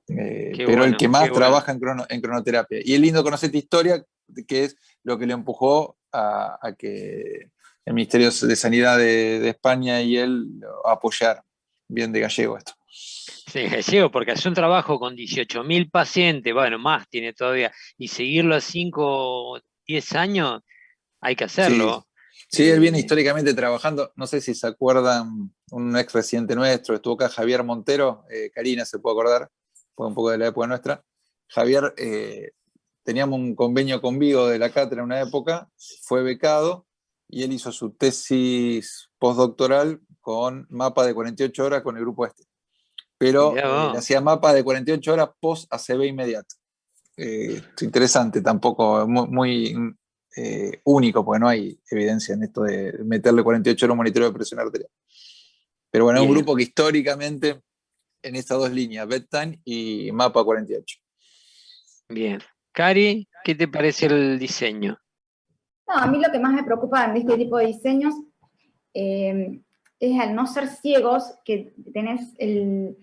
Pero bueno, el que más trabaja en cronoterapia. Y es lindo conocer esta historia, que es lo que le empujó a que el Ministerio de Sanidad de España y él apoyaran. Bien de Gallego esto. Sí, Gallego, porque hace un trabajo con 18.000 pacientes, bueno, más tiene todavía, y seguirlo a 5 o 10 años, hay que hacerlo. Sí, él viene históricamente trabajando, no sé si se acuerdan, un ex residente nuestro, estuvo acá Javier Montero, Karina se puede acordar, fue un poco de la época nuestra. Javier, teníamos un convenio con Vigo de la cátedra en una época, fue becado y él hizo su tesis postdoctoral con mapa de 48 horas con el grupo este. Pero le hacía mapa de 48 horas post ACV inmediato. Interesante, tampoco muy único, porque no hay evidencia en esto de meterle 48 horas un monitoreo de presión arterial. Pero bueno, es un grupo que históricamente en estas 2 líneas, bedtime y mapa 48. Bien. Cari, ¿qué te parece el diseño? No, a mí lo que más me preocupa en este tipo de diseños es al no ser ciegos, que tenés el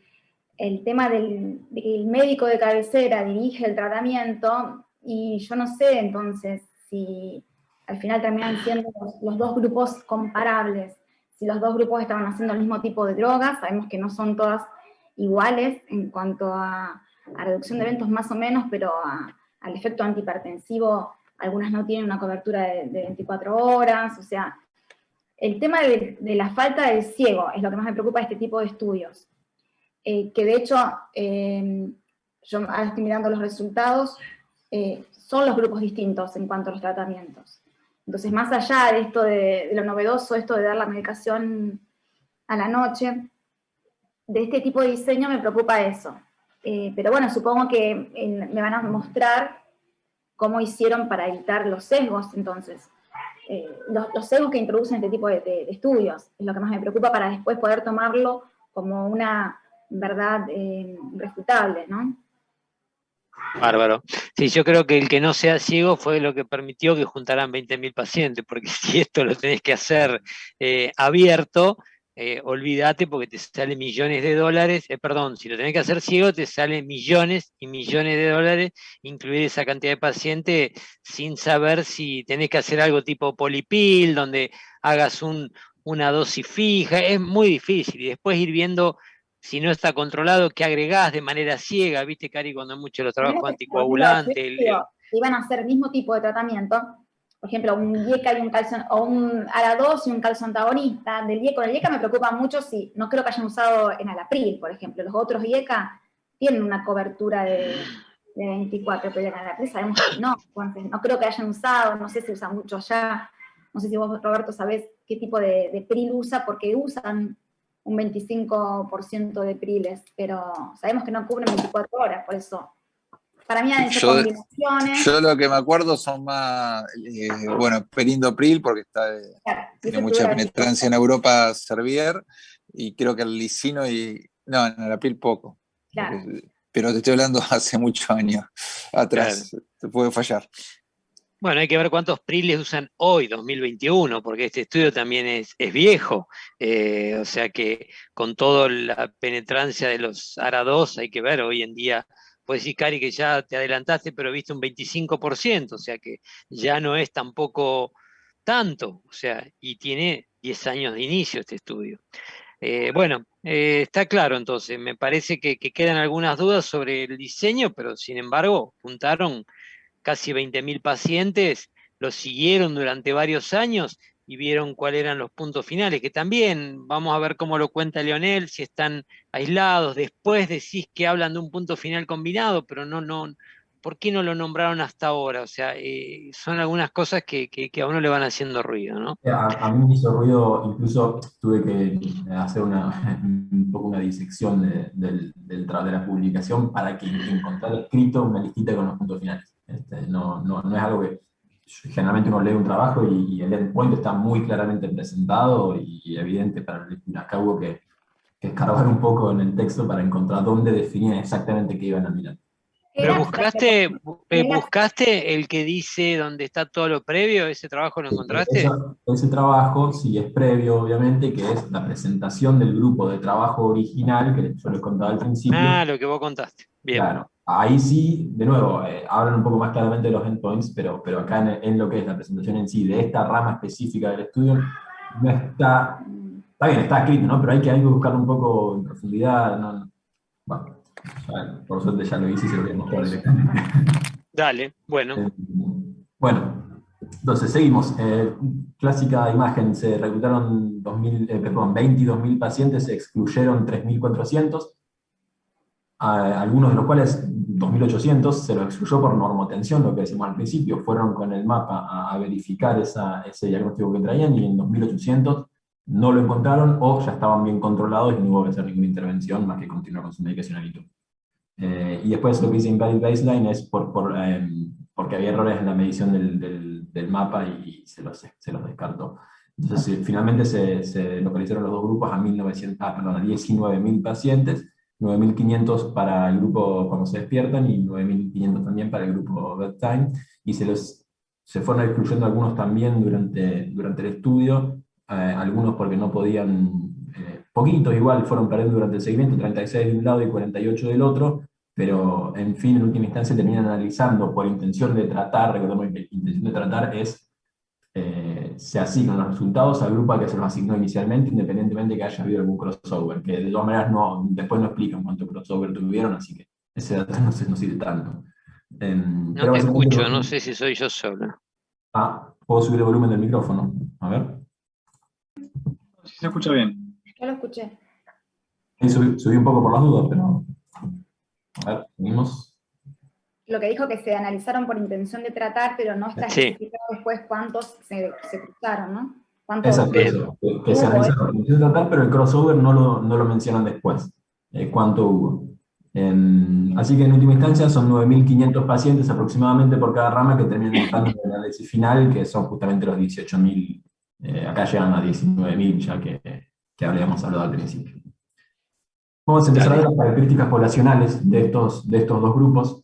tema de que el médico de cabecera dirige el tratamiento, y yo no sé entonces si al final terminan siendo los dos grupos comparables, si los dos grupos estaban haciendo el mismo tipo de drogas. Sabemos que no son todas iguales en cuanto a reducción de eventos más o menos, pero al efecto antihipertensivo algunas no tienen una cobertura de 24 horas, o sea, el tema de la falta del ciego es lo que más me preocupa de este tipo de estudios. Que de hecho, yo ahora estoy mirando los resultados, son los grupos distintos en cuanto a los tratamientos. Entonces, más allá de esto de lo novedoso, esto de dar la medicación a la noche, de este tipo de diseño me preocupa eso. Pero bueno, supongo que me van a mostrar cómo hicieron para evitar los sesgos, entonces. Los sesgos que introducen este tipo de estudios es lo que más me preocupa, para después poder tomarlo como una verdad irrefutable, ¿no? Bárbaro. Sí, yo creo que el que no sea ciego fue lo que permitió que juntaran 20.000 pacientes, porque si esto lo tenés que hacer abierto, olvídate, porque te sale millones de dólares, perdón, si lo tenés que hacer ciego te sale millones y millones de dólares, incluir esa cantidad de pacientes sin saber si tenés que hacer algo tipo polipil, donde hagas una dosis fija, es muy difícil, y después ir viendo si no está controlado, qué agregás de manera ciega, viste, Cari, cuando hay mucho los trabajos anticoagulantes. Iban a hacer el mismo tipo de tratamiento, por ejemplo, un IECA y un calcio, o un ARA2 y un calcio antagonista. Con el IECA me preocupa mucho si, no creo que hayan usado en Alapril, por ejemplo. Los otros IECA tienen una cobertura de 24, pero en Alapril sabemos que no. Entonces, no creo que hayan usado, no sé si usan mucho allá. No sé si vos, Roberto, sabés qué tipo de PRIL usa, porque usan un 25% de PRILes, pero sabemos que no cubren 24 horas, por eso. Para mí han hecho combinaciones. Yo lo que me acuerdo son más, perindopril, porque tiene mucha penetrancia en Europa, Servier, y creo que el lisino en Alapril poco. Claro. Pero te estoy hablando hace muchos años atrás, claro. Te puede fallar. Bueno, hay que ver cuántos PRILes usan hoy, 2021, porque este estudio también es viejo. O sea que con toda la penetrancia de los ARA2 hay que ver hoy en día. Puedes decir, Cari, que ya te adelantaste, pero viste un 25%, o sea que ya no es tampoco tanto, o sea, y tiene 10 años de inicio este estudio. Está claro entonces, me parece que quedan algunas dudas sobre el diseño, pero sin embargo, juntaron casi 20.000 pacientes, los siguieron durante varios años y vieron cuáles eran los puntos finales, que también vamos a ver cómo lo cuenta Leonel, si están aislados. Después decís que hablan de un punto final combinado, pero no, ¿por qué no lo nombraron hasta ahora? O sea, son algunas cosas que a uno le van haciendo ruido, ¿no? A mí me hizo ruido, incluso tuve que hacer un poco una disección de la publicación para que encontrar escrito una listita con los puntos finales. No es algo que generalmente uno lee un trabajo y el endpoint está muy claramente presentado y evidente para el lectura. Acá hubo que escarbar un poco en el texto para encontrar dónde definían exactamente qué iban a mirar. Pero buscaste el que dice dónde está todo lo previo, ese trabajo lo encontraste. Ese trabajo sí es previo, obviamente, que es la presentación del grupo de trabajo original, que yo les contaba al principio. Lo que vos contaste. Bien. Claro, ahí sí, de nuevo, hablan un poco más claramente de los endpoints, pero acá en lo que es la presentación en sí, de esta rama específica del estudio, no está bien, está escrito, ¿no? Pero hay que buscarlo un poco en profundidad, ¿no? Bueno, por suerte ya lo hice y se lo voy a mostrar directamente. Dale, bueno. Bueno, entonces seguimos. Clásica imagen, se reclutaron 22.000 pacientes, se excluyeron 3.400, algunos de los cuales, 2.800, se lo excluyó por normotensión, lo que decimos al principio, fueron con el mapa a verificar ese diagnóstico que traían, y en 2.800 no lo encontraron o ya estaban bien controlados y no hubo que hacer ninguna intervención más que continuar con su medicación habitual. Y después lo que dice Invalid Baseline es porque había errores en la medición del mapa y se los descartó. Entonces finalmente se localizaron los dos grupos a 19.000 pacientes, 9.500 para el grupo cuando se despiertan y 9.500 también para el grupo bedtime, y se los se fueron excluyendo algunos también durante el estudio, algunos porque no podían, poquitos igual fueron perdiendo durante el seguimiento, 36 de un lado y 48 del otro, pero en fin, en última instancia terminan analizando por intención de tratar, recordemos que intención de tratar es, se asignan los resultados al grupo al que se los asignó inicialmente, independientemente de que haya habido algún crossover, que de todas maneras después no explican cuánto crossover tuvieron, así que ese dato no sirve tanto. No te escucho, no sé si soy yo solo. ¿Puedo subir el volumen del micrófono? A ver. Sí, se escucha bien. Yo lo escuché. Subí un poco por las dudas, pero... A ver, seguimos. Lo que dijo que se analizaron por intención de tratar, pero no está especificado después cuántos se cruzaron, ¿no? Exacto, eso, que se analizaron por intención de tratar, pero el crossover no lo mencionan después. ¿Cuánto hubo? Así que en última instancia son 9.500 pacientes aproximadamente por cada rama que terminan entrando en el análisis final, que son justamente los 18.000, acá llegan a 19.000 ya que habíamos hablado al principio. Vamos a empezar a ver las características poblacionales de estos dos grupos.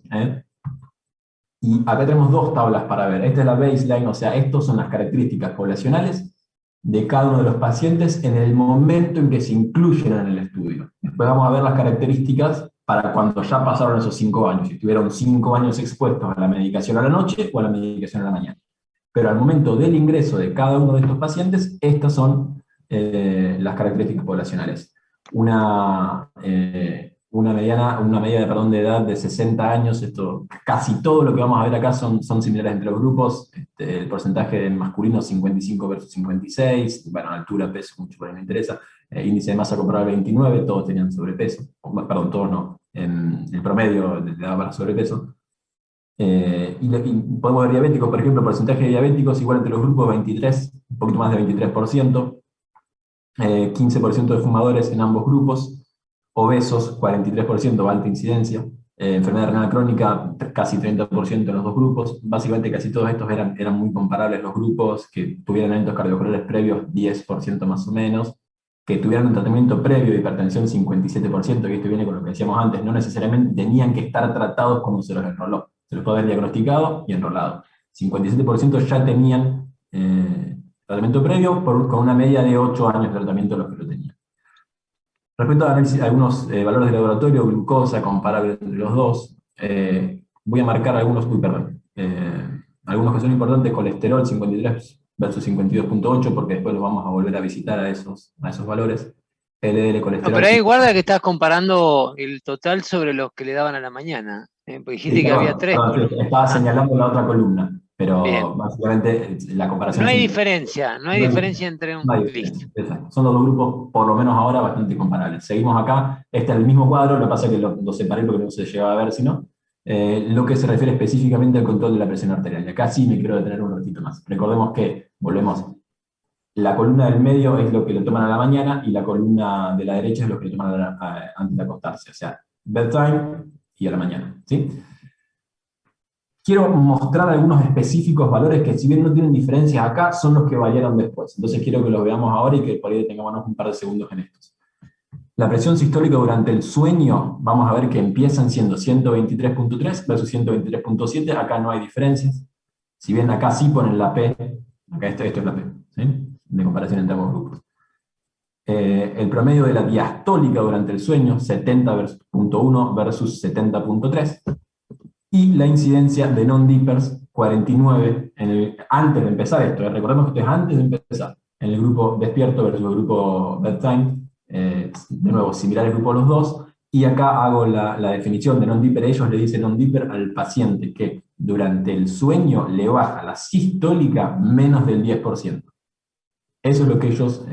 Y acá tenemos dos tablas para ver. Esta es la baseline, o sea, estas son las características poblacionales de cada uno de los pacientes en el momento en que se incluyen en el estudio. Después vamos a ver las características para cuando ya pasaron esos 5 años, si estuvieron 5 años expuestos a la medicación a la noche o a la medicación a la mañana. Pero al momento del ingreso de cada uno de estos pacientes, estas son las características poblacionales. Una media de edad de 60 años, casi todo lo que vamos a ver acá son similares entre los grupos, el porcentaje de masculinos 55 versus 56, bueno, altura, peso, mucho por ahí me interesa, índice de masa corporal 29, todos tenían sobrepeso, perdón, todos no, el promedio le daba para sobrepeso. Y podemos ver diabéticos, por ejemplo, porcentaje de diabéticos igual entre los grupos 23, un poquito más de 23%, 15% de fumadores en ambos grupos, obesos, 43%, alta incidencia, enfermedad renal crónica, casi 30% en los dos grupos. Básicamente casi todos estos eran muy comparables los grupos, que tuvieran eventos cardiovasculares previos, 10% más o menos, que tuvieran un tratamiento previo de hipertensión, 57%, y esto viene con lo que decíamos antes, no necesariamente tenían que estar tratados cuando se los enroló, se los puede haber diagnosticado y enrolado. 57% ya tenían tratamiento previo, con una media de 8 años de tratamiento los que lo tenían. Respecto a algunos valores de laboratorio, glucosa, comparables entre los dos, voy a marcar algunos que son importantes: colesterol 53 versus 52.8, porque después los vamos a volver a visitar a esos valores. LDL, colesterol. No, pero ahí guarda que estás comparando el total sobre los que le daban a la mañana. Porque dijiste que había 3. Estaba señalando la otra columna, pero básicamente la comparación... No hay diferencia entre un... Listo. Exacto. Son los dos grupos, por lo menos ahora, bastante comparables. Seguimos acá, este es el mismo cuadro, lo que pasa es que lo separé porque no se llegaba a ver, sino lo que se refiere específicamente al control de la presión arterial. Y acá sí me quiero detener un ratito más. Recordemos que, volvemos, la columna del medio es lo que lo toman a la mañana y la columna de la derecha es lo que lo toman antes de acostarse, o sea, bedtime y a la mañana, ¿sí? Quiero mostrar algunos específicos valores que, si bien no tienen diferencias acá, son los que variaron después. Entonces quiero que los veamos ahora y que por ahí detengamos un par de segundos en estos. La presión sistólica durante el sueño, vamos a ver que empiezan siendo 123.3 versus 123.7, acá no hay diferencias. Si bien acá sí ponen la P, acá esto es la P, ¿sí? De comparación entre ambos grupos. El promedio de la diastólica durante el sueño, 70.1 versus 70.3. Y la incidencia de non-dippers, 49, antes de empezar esto, recordemos que esto es antes de empezar, en el grupo despierto versus el grupo bedtime, de nuevo, similar al grupo de los dos, y acá hago la definición de non-dipper. Ellos le dicen non-dipper al paciente que durante el sueño le baja la sistólica menos del 10%. Eso es lo que ellos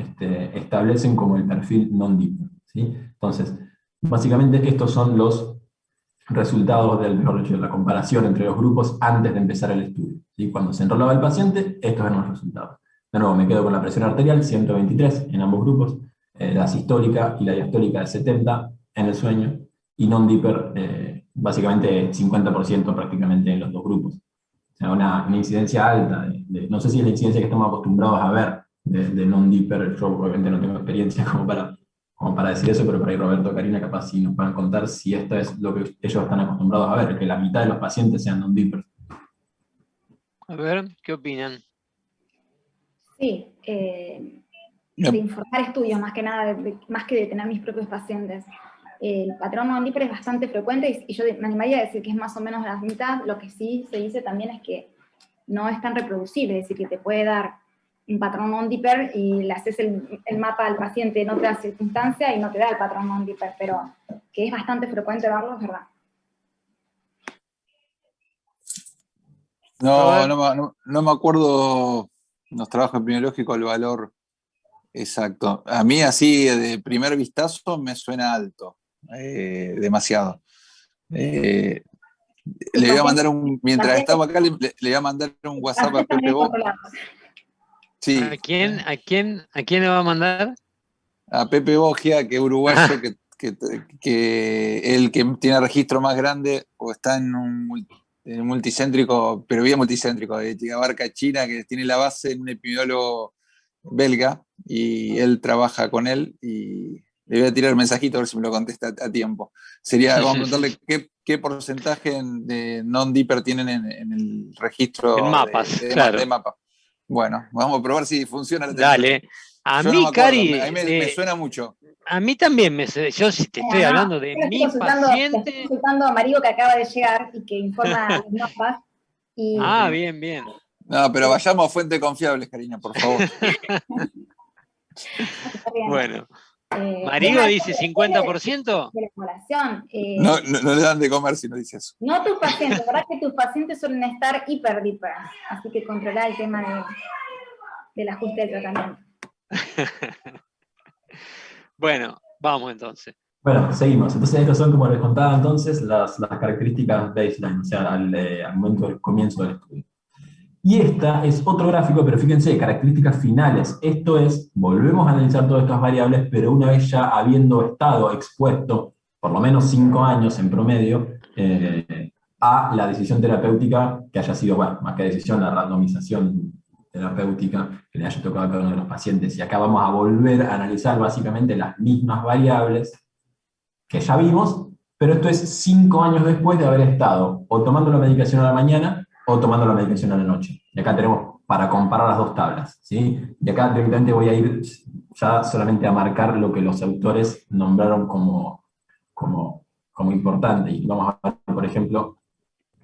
establecen como el perfil non-dipper, ¿sí? Entonces, básicamente estos son los resultados de la comparación entre los grupos antes de empezar el estudio, ¿sí? Cuando se enrolaba el paciente, estos eran los resultados. De nuevo, me quedo con la presión arterial, 123 en ambos grupos, la sistólica y la diastólica de 70 en el sueño, y non-dipper, básicamente 50% prácticamente en los dos grupos. O sea, una incidencia alta, no sé si es la incidencia que estamos acostumbrados a ver de non-dipper. Yo obviamente no tengo experiencia como para decir eso, pero por ahí Roberto, Karina, capaz si nos pueden contar si esto es lo que ellos están acostumbrados a ver, que la mitad de los pacientes sean non-dippers. A ver, ¿qué opinan? Sí, de informar estudios más que nada, más que de tener mis propios pacientes. El patrón non-diper es bastante frecuente y yo me animaría a decir que es más o menos la mitad. Lo que sí se dice también es que no es tan reproducible, es decir, que te puede dar un patrón non-diper y le haces el mapa al paciente en otra circunstancia y no te da el patrón non-diper, pero que es bastante frecuente verlo, es verdad. No me acuerdo en los trabajos epidemiológicos el valor exacto. A mí así de primer vistazo me suena alto, demasiado. Le voy a mandar mientras estaba acá, le voy a mandar un WhatsApp a Pepe Bo. Sí. ¿A quién le va a mandar? A Pepe Bogia, que es uruguayo, que el que tiene registro más grande, o está en un multicéntrico, pero bien multicéntrico, que abarca China, que tiene la base en un epidemiólogo belga, y él trabaja con él, y le voy a tirar mensajito a ver si me lo contesta a tiempo. Vamos a preguntarle qué porcentaje de non-diper tienen en el registro en mapas, de mapas. Bueno, vamos a probar si funciona la técnica. Dale. A mí, Cari, a mí me suena mucho. A mí también yo si te estoy hablando de mi paciente. Estoy consultando a Marigo, que acaba de llegar y que informa los mapas. Bien. No, pero vayamos a fuentes confiables, Karina, por favor. Bueno. Marigo dice 50%. De la población. No le dan de comer si no dice eso. No tus pacientes, la verdad que tus pacientes suelen estar hiperdiper, así que controlar el tema del ajuste del tratamiento. Bueno, vamos entonces. Bueno, seguimos. Entonces, estas son, como les contaba entonces, las características baseline, o sea, al momento del comienzo del estudio. Y esta es otro gráfico, pero fíjense, características finales. Esto es, volvemos a analizar todas estas variables, pero una vez ya habiendo estado expuesto, por lo menos 5 años en promedio, a la decisión terapéutica que haya sido, bueno, más que decisión, la randomización terapéutica que le haya tocado a cada uno de los pacientes. Y acá vamos a volver a analizar básicamente las mismas variables que ya vimos, pero esto es 5 años después de haber estado o tomando la medicación a la mañana o tomando la medicación a la noche. Y acá tenemos para comparar las dos tablas, ¿sí? Y acá directamente voy a ir ya solamente a marcar lo que los autores nombraron como importante. Y vamos a ver, por ejemplo,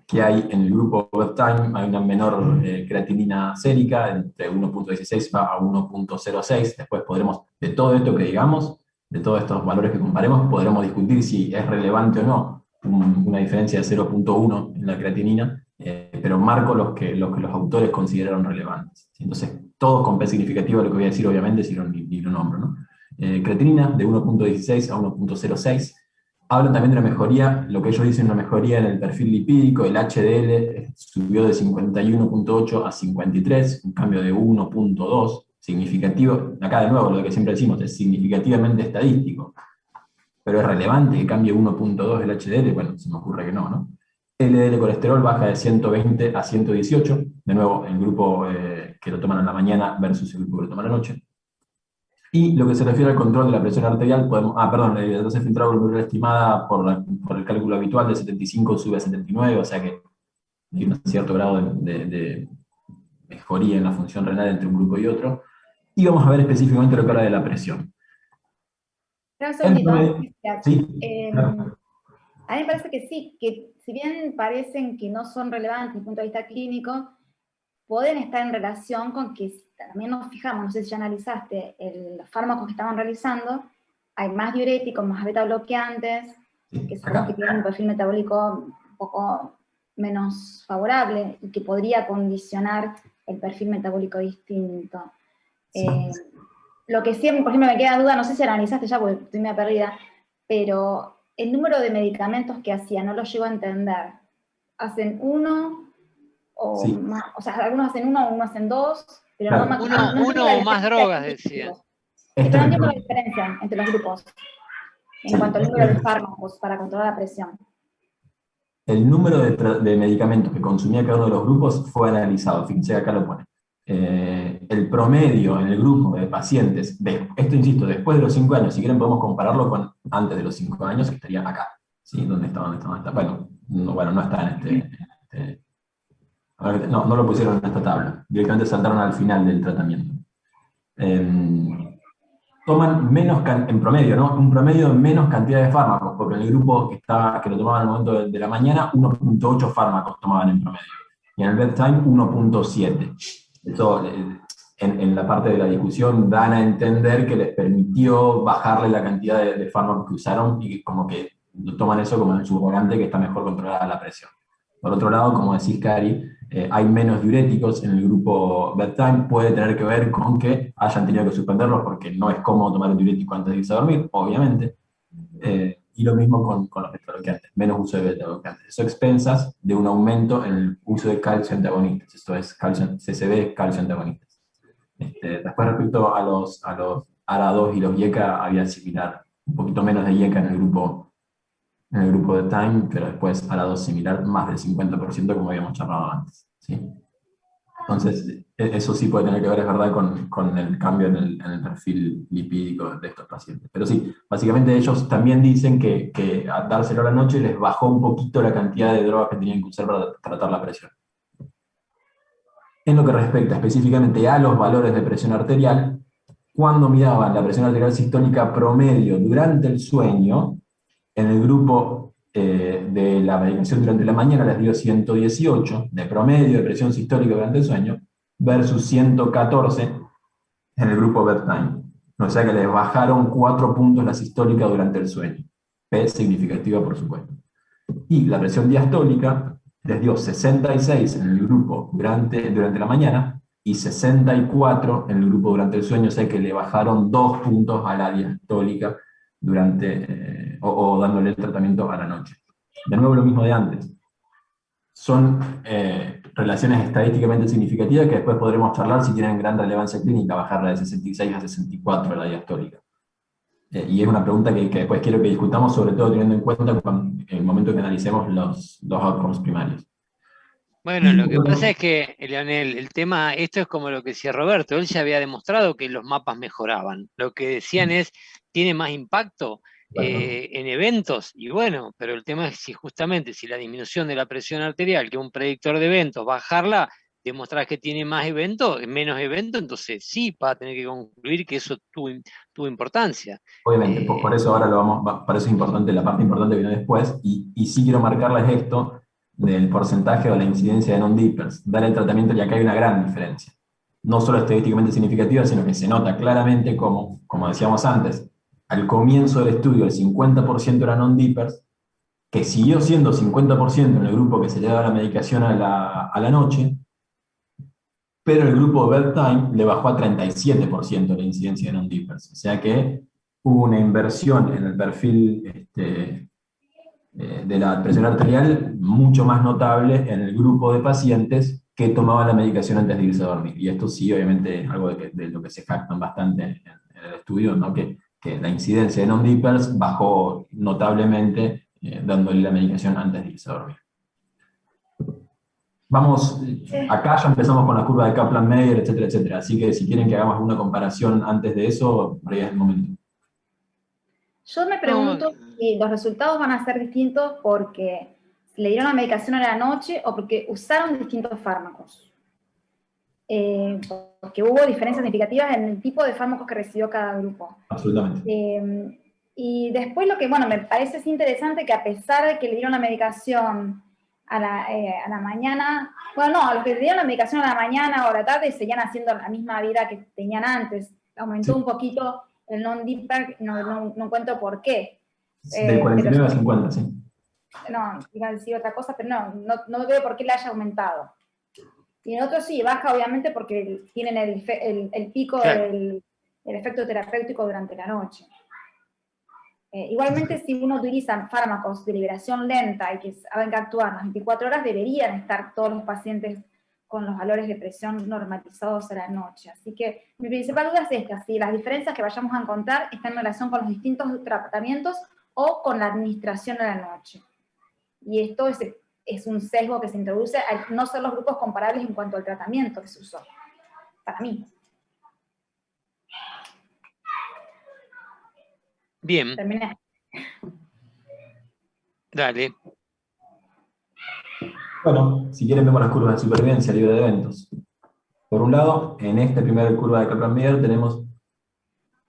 que hay en el grupo bedtime, hay una menor creatinina sérica, entre 1.16 va a 1.06, después podremos, de todo esto que digamos, de todos estos valores que comparemos, podremos discutir si es relevante o no una diferencia de 0.1 en la creatinina, pero marco los que los autores consideraron relevantes. Entonces, todos con P significativo, lo que voy a decir obviamente, si lo nombro, ¿no? Creatinina de 1.16 a 1.06, hablan también de una mejoría, lo que ellos dicen, una mejoría en el perfil lipídico, el HDL subió de 51.8 a 53, un cambio de 1.2, significativo, acá de nuevo lo que siempre decimos, es significativamente estadístico, pero es relevante que cambie 1.2 el HDL, bueno, se me ocurre que no, ¿no? LDL colesterol baja de 120 a 118, de nuevo el grupo que lo toman a la mañana versus el grupo que lo toman a la noche. Y lo que se refiere al control de la presión arterial, la dosis filtrada glomerular estimada por el cálculo habitual de 75 sube a 79, o sea que hay un cierto grado de mejoría en la función renal entre un grupo y otro. Y vamos a ver específicamente lo que habla de la presión. Sí, claro. A mí me parece que sí, que si bien parecen que no son relevantes desde el punto de vista clínico, pueden estar en relación con que también nos fijamos, no sé si ya analizaste los fármacos que estaban realizando, hay más diuréticos, más beta bloqueantes, que sabemos que tienen un perfil metabólico un poco menos favorable y que podría condicionar el perfil metabólico distinto. Lo que siempre, por ejemplo, me queda duda, no sé si analizaste ya porque estoy medio perdida, pero el número de medicamentos que hacían, no lo llego a entender. ¿Hacen uno o más? O sea, algunos hacen uno, algunos hacen dos, pero claro. Uno o más drogas, decían. Pero no entiendo la diferencia entre los grupos, en cuanto al número de fármacos para controlar la presión. El número de medicamentos que consumía cada uno de los grupos fue analizado, fíjense que acá lo pone. El promedio en el grupo de pacientes, esto insisto, después de los 5 años, si quieren podemos compararlo con antes de los 5 años, que estaría acá, ¿sí? ¿Dónde está? Bueno, no está en este No, no lo pusieron en esta tabla, directamente saltaron al final del tratamiento. Toman menos, en promedio, ¿no? Un promedio de menos cantidad de fármacos, porque en el grupo que lo tomaban al momento de la mañana, 1.8 fármacos tomaban en promedio. Y en el bedtime, 1.7. Eso, en la parte de la discusión, dan a entender que les permitió bajarle la cantidad de fármacos que usaron y como que toman eso como el subrogante que está mejor controlada la presión. Por otro lado, como decís, Cari, hay menos diuréticos en el grupo bedtime, puede tener que ver con que hayan tenido que suspenderlos porque no es cómodo tomar un diurético antes de irse a dormir, obviamente. Y lo mismo con los beta-bloqueantes, menos uso de beta-bloqueantes. Eso a expensas de un aumento en el uso de calcio antagonistas, esto es CCB, calcio antagonistas. Después respecto a los ARA2 y los IECA, había similar, un poquito menos de IECA en el grupo de Time, pero después ARA2 similar, más del 50% como habíamos charlado antes. ¿Sí? Entonces, eso sí puede tener que ver, es verdad, con el cambio en el perfil lipídico de estos pacientes. Pero sí, básicamente ellos también dicen que a dárselo a la noche les bajó un poquito la cantidad de drogas que tenían que usar para tratar la presión. En lo que respecta específicamente a los valores de presión arterial, cuando miraban la presión arterial sistólica promedio durante el sueño, en el grupo de la medicación durante la mañana les dio 118 de promedio de presión sistólica durante el sueño, versus 114 en el grupo bedtime. O sea que les bajaron 4 puntos la sistólica durante el sueño. P significativa, por supuesto. Y la presión diastólica les dio 66 en el grupo durante la mañana y 64 en el grupo durante el sueño, o sea que le bajaron 2 puntos a la diastólica o dándole el tratamiento a la noche. De nuevo lo mismo de antes. Son relaciones estadísticamente significativas que después podremos charlar si tienen gran relevancia clínica, bajarla de 66 a 64 la diastólica. Y es una pregunta que después quiero que discutamos, sobre todo teniendo en cuenta en el momento que analicemos los outcomes primarios. Bueno, lo que pasa es que, Leonel, el tema, esto es como lo que decía Roberto, él ya había demostrado que los mapas mejoraban. Lo que decían es, ¿tiene más impacto en eventos? Y bueno, pero el tema es si justamente, si la disminución de la presión arterial, que es un predictor de eventos, bajarla, demostrar que tiene más eventos, menos eventos, entonces sí va a tener que concluir que eso tuvo importancia. Obviamente, pues por eso ahora para eso es importante, la parte importante que viene después, y sí quiero marcarles esto del porcentaje o la incidencia de non-dippers. Dar el tratamiento, y acá hay una gran diferencia. No solo estadísticamente significativa, sino que se nota claramente como decíamos antes, al comienzo del estudio el 50% eran non-dippers, que siguió siendo 50% en el grupo que se le daba la medicación a la noche, pero el grupo bedtime le bajó a 37% la incidencia de non-dippers. O sea que hubo una inversión en el perfil de la presión arterial mucho más notable en el grupo de pacientes que tomaban la medicación antes de irse a dormir. Y esto sí, obviamente, es algo de lo que se jactan bastante en el estudio, ¿no? que la incidencia de non-dippers bajó notablemente dándole la medicación antes de irse a dormir. Vamos, acá ya empezamos con la curva de Kaplan-Meier, etcétera, etcétera. Así que si quieren que hagamos una comparación antes de eso, por ahí es el momento. Yo me pregunto si los resultados van a ser distintos porque le dieron la medicación a la noche o porque usaron distintos fármacos. Porque hubo diferencias significativas en el tipo de fármacos que recibió cada grupo. Absolutamente. Y después lo que, bueno, me parece interesante que a pesar de que le dieron la medicación a la mañana, bueno, no, a los que le dieron la medicación a la mañana o a la tarde seguían haciendo la misma vida que tenían antes. Aumentó un poquito el non-dipper, no encuentro por qué. Del 49 a 50, sí. No, iba a decir otra cosa, pero no veo por qué le haya aumentado. Y en otros sí, baja obviamente porque tienen el pico del efecto terapéutico durante la noche. Igualmente, si uno utiliza fármacos de liberación lenta y que saben que actuar las 24 horas, deberían estar todos los pacientes con los valores de presión normalizados a la noche. Así que mi principal duda es esta, si las diferencias que vayamos a encontrar están en relación con los distintos tratamientos o con la administración a la noche. Y esto es un sesgo que se introduce al no ser los grupos comparables en cuanto al tratamiento que se usó, para mí. Bien. Terminé. Dale. Bueno, si quieren vemos las curvas de supervivencia libre de eventos. Por un lado, en esta primera curva de Kaplan-Meier tenemos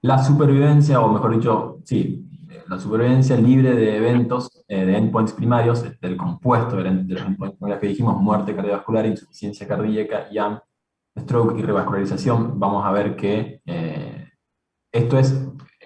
la supervivencia, o mejor dicho, sí, la supervivencia libre de eventos, de endpoints primarios, del compuesto de los endpoints primarios que dijimos: muerte cardiovascular, insuficiencia cardíaca, IAM, stroke y revascularización. Vamos a ver que esto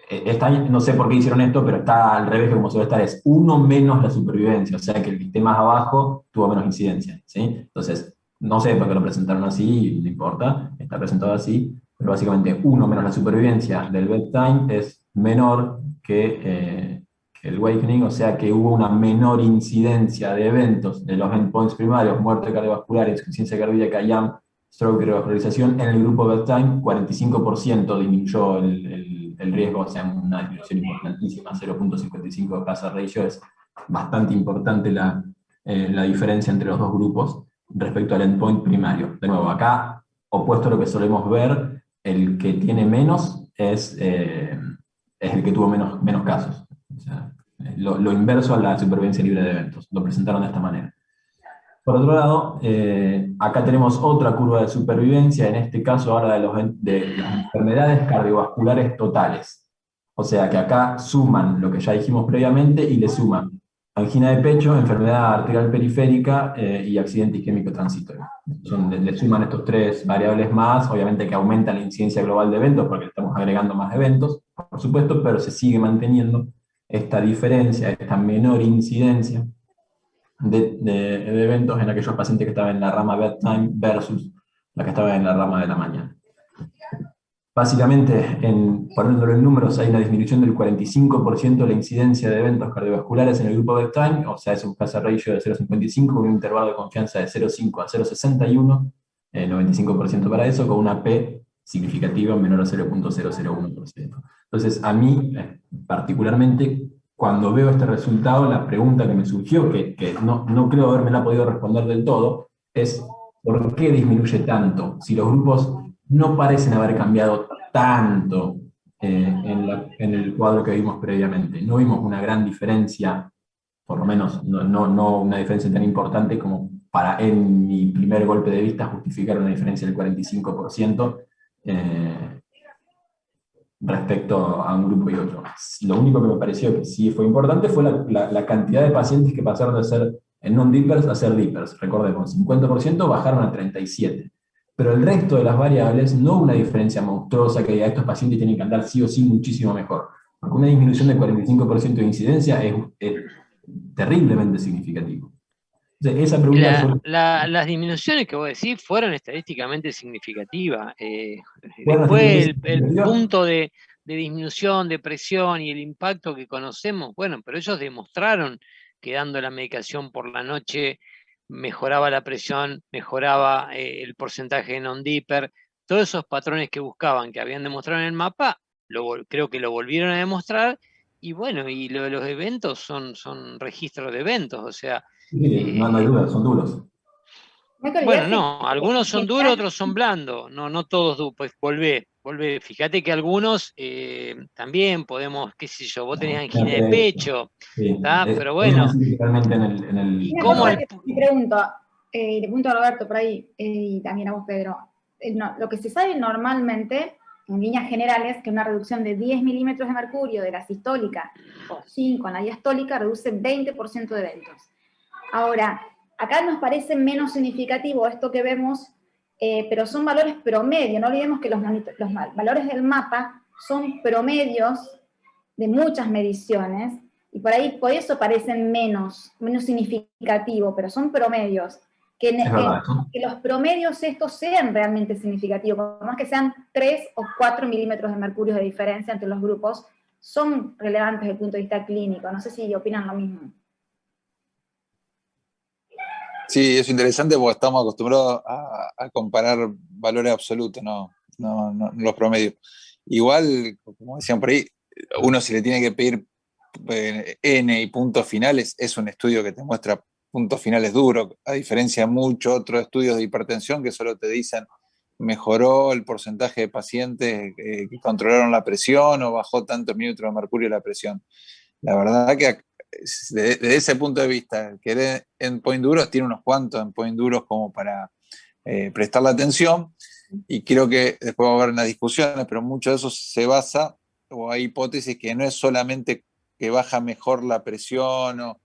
está, no sé por qué hicieron esto, pero está al revés de como suele estar, es 1 menos la supervivencia, o sea que el que esté más abajo tuvo menos incidencia, ¿sí? Entonces, no sé por qué lo presentaron así, no importa, está presentado así, pero básicamente 1 menos la supervivencia del bedtime es menor que el awakening, o sea que hubo una menor incidencia de eventos de los endpoints primarios: muerte cardiovascular, insuficiencia cardíaca, IAM, stroke y revascularización. En el grupo bedtime, 45% disminuyó el riesgo, o sea, una disminución importantísima, 0.55 de hazard ratio. Es bastante importante la diferencia entre los dos grupos respecto al endpoint primario. De nuevo, acá, opuesto a lo que solemos ver, el que tiene menos es el que tuvo menos casos. O sea, lo inverso a la supervivencia libre de eventos. Lo presentaron de esta manera. Por otro lado, acá tenemos otra curva de supervivencia, en este caso ahora de las enfermedades cardiovasculares totales. O sea que acá suman lo que ya dijimos previamente y le suman angina de pecho, enfermedad arterial periférica y accidente isquémico transitorio. Le suman estos 3 variables más, obviamente que aumenta la incidencia global de eventos porque estamos agregando más eventos, por supuesto, pero se sigue manteniendo esta diferencia, esta menor incidencia de eventos en aquellos pacientes que estaban en la rama bedtime versus la que estaba en la rama de la mañana. Básicamente, poniéndolo en números, hay una disminución del 45% de la incidencia de eventos cardiovasculares en el grupo bedtime, o sea, es un hazard ratio de 0.55 con un intervalo de confianza de 0.5 a 0.61, 95% para eso, con una P significativa menor a 0.001%. Entonces, a mí, particularmente, cuando veo este resultado, la pregunta que me surgió, que no creo habérmela podido responder del todo, es ¿por qué disminuye tanto? Si los grupos no parecen haber cambiado tanto en el cuadro que vimos previamente. No vimos una gran diferencia, por lo menos no una diferencia tan importante como para, en mi primer golpe de vista, justificar una diferencia del 45%. Respecto a un grupo y otro. Lo único que me pareció que sí fue importante fue la cantidad de pacientes que pasaron de ser non-dippers a ser dippers. Recordemos, 50% bajaron a 37%. Pero el resto de las variables, no una diferencia monstruosa que estos pacientes tienen que andar sí o sí muchísimo mejor. Porque una disminución del 45% de incidencia es terriblemente significativo. Entonces, esa pregunta las disminuciones que vos decís fueron estadísticamente significativas. Bueno, Después el punto de disminución de presión y el impacto que conocemos, bueno, pero ellos demostraron que dando la medicación por la noche mejoraba la presión, mejoraba el porcentaje de non-dipper. Todos esos patrones que buscaban, que habían demostrado en el mapa, creo que lo volvieron a demostrar. Y bueno, y lo de los eventos son registros de eventos, o sea... no hay duda, son duros. Bueno, no, algunos son duros, otros son blandos, no todos duros, pues volvé, fíjate que algunos también podemos, qué sé yo, vos tenés angina de pecho, sí, pero bueno. ¿Cómo le pregunto, le pregunto a Roberto por ahí, y también a vos, Pedro, lo que se sabe normalmente, en líneas generales, que una reducción de 10 milímetros de mercurio de la sistólica o 5 en la diastólica reduce 20% de eventos. Ahora, acá nos parece menos significativo esto que vemos, pero son valores promedio. No olvidemos que los valores del mapa son promedios de muchas mediciones, y por eso parecen menos significativos, pero son promedios. Que los promedios estos sean realmente significativos, por más que sean 3 o 4 milímetros de mercurio de diferencia entre los grupos, son relevantes desde el punto de vista clínico. No sé si opinan lo mismo. Sí, es interesante porque estamos acostumbrados a comparar valores absolutos, no los promedios. Igual, como decían por ahí, uno si le tiene que pedir N y puntos finales, es un estudio que te muestra puntos finales duros, a diferencia de muchos otros estudios de hipertensión que solo te dicen mejoró el porcentaje de pacientes que controlaron la presión o bajó tantos milímetros de mercurio la presión. La verdad que desde ese punto de vista, el querer endpoint duros, tiene unos cuantos endpoint duros como para prestarle atención, y creo que después va a haber unas discusiones, pero mucho de eso se basa, o hay hipótesis que no es solamente que baja mejor la presión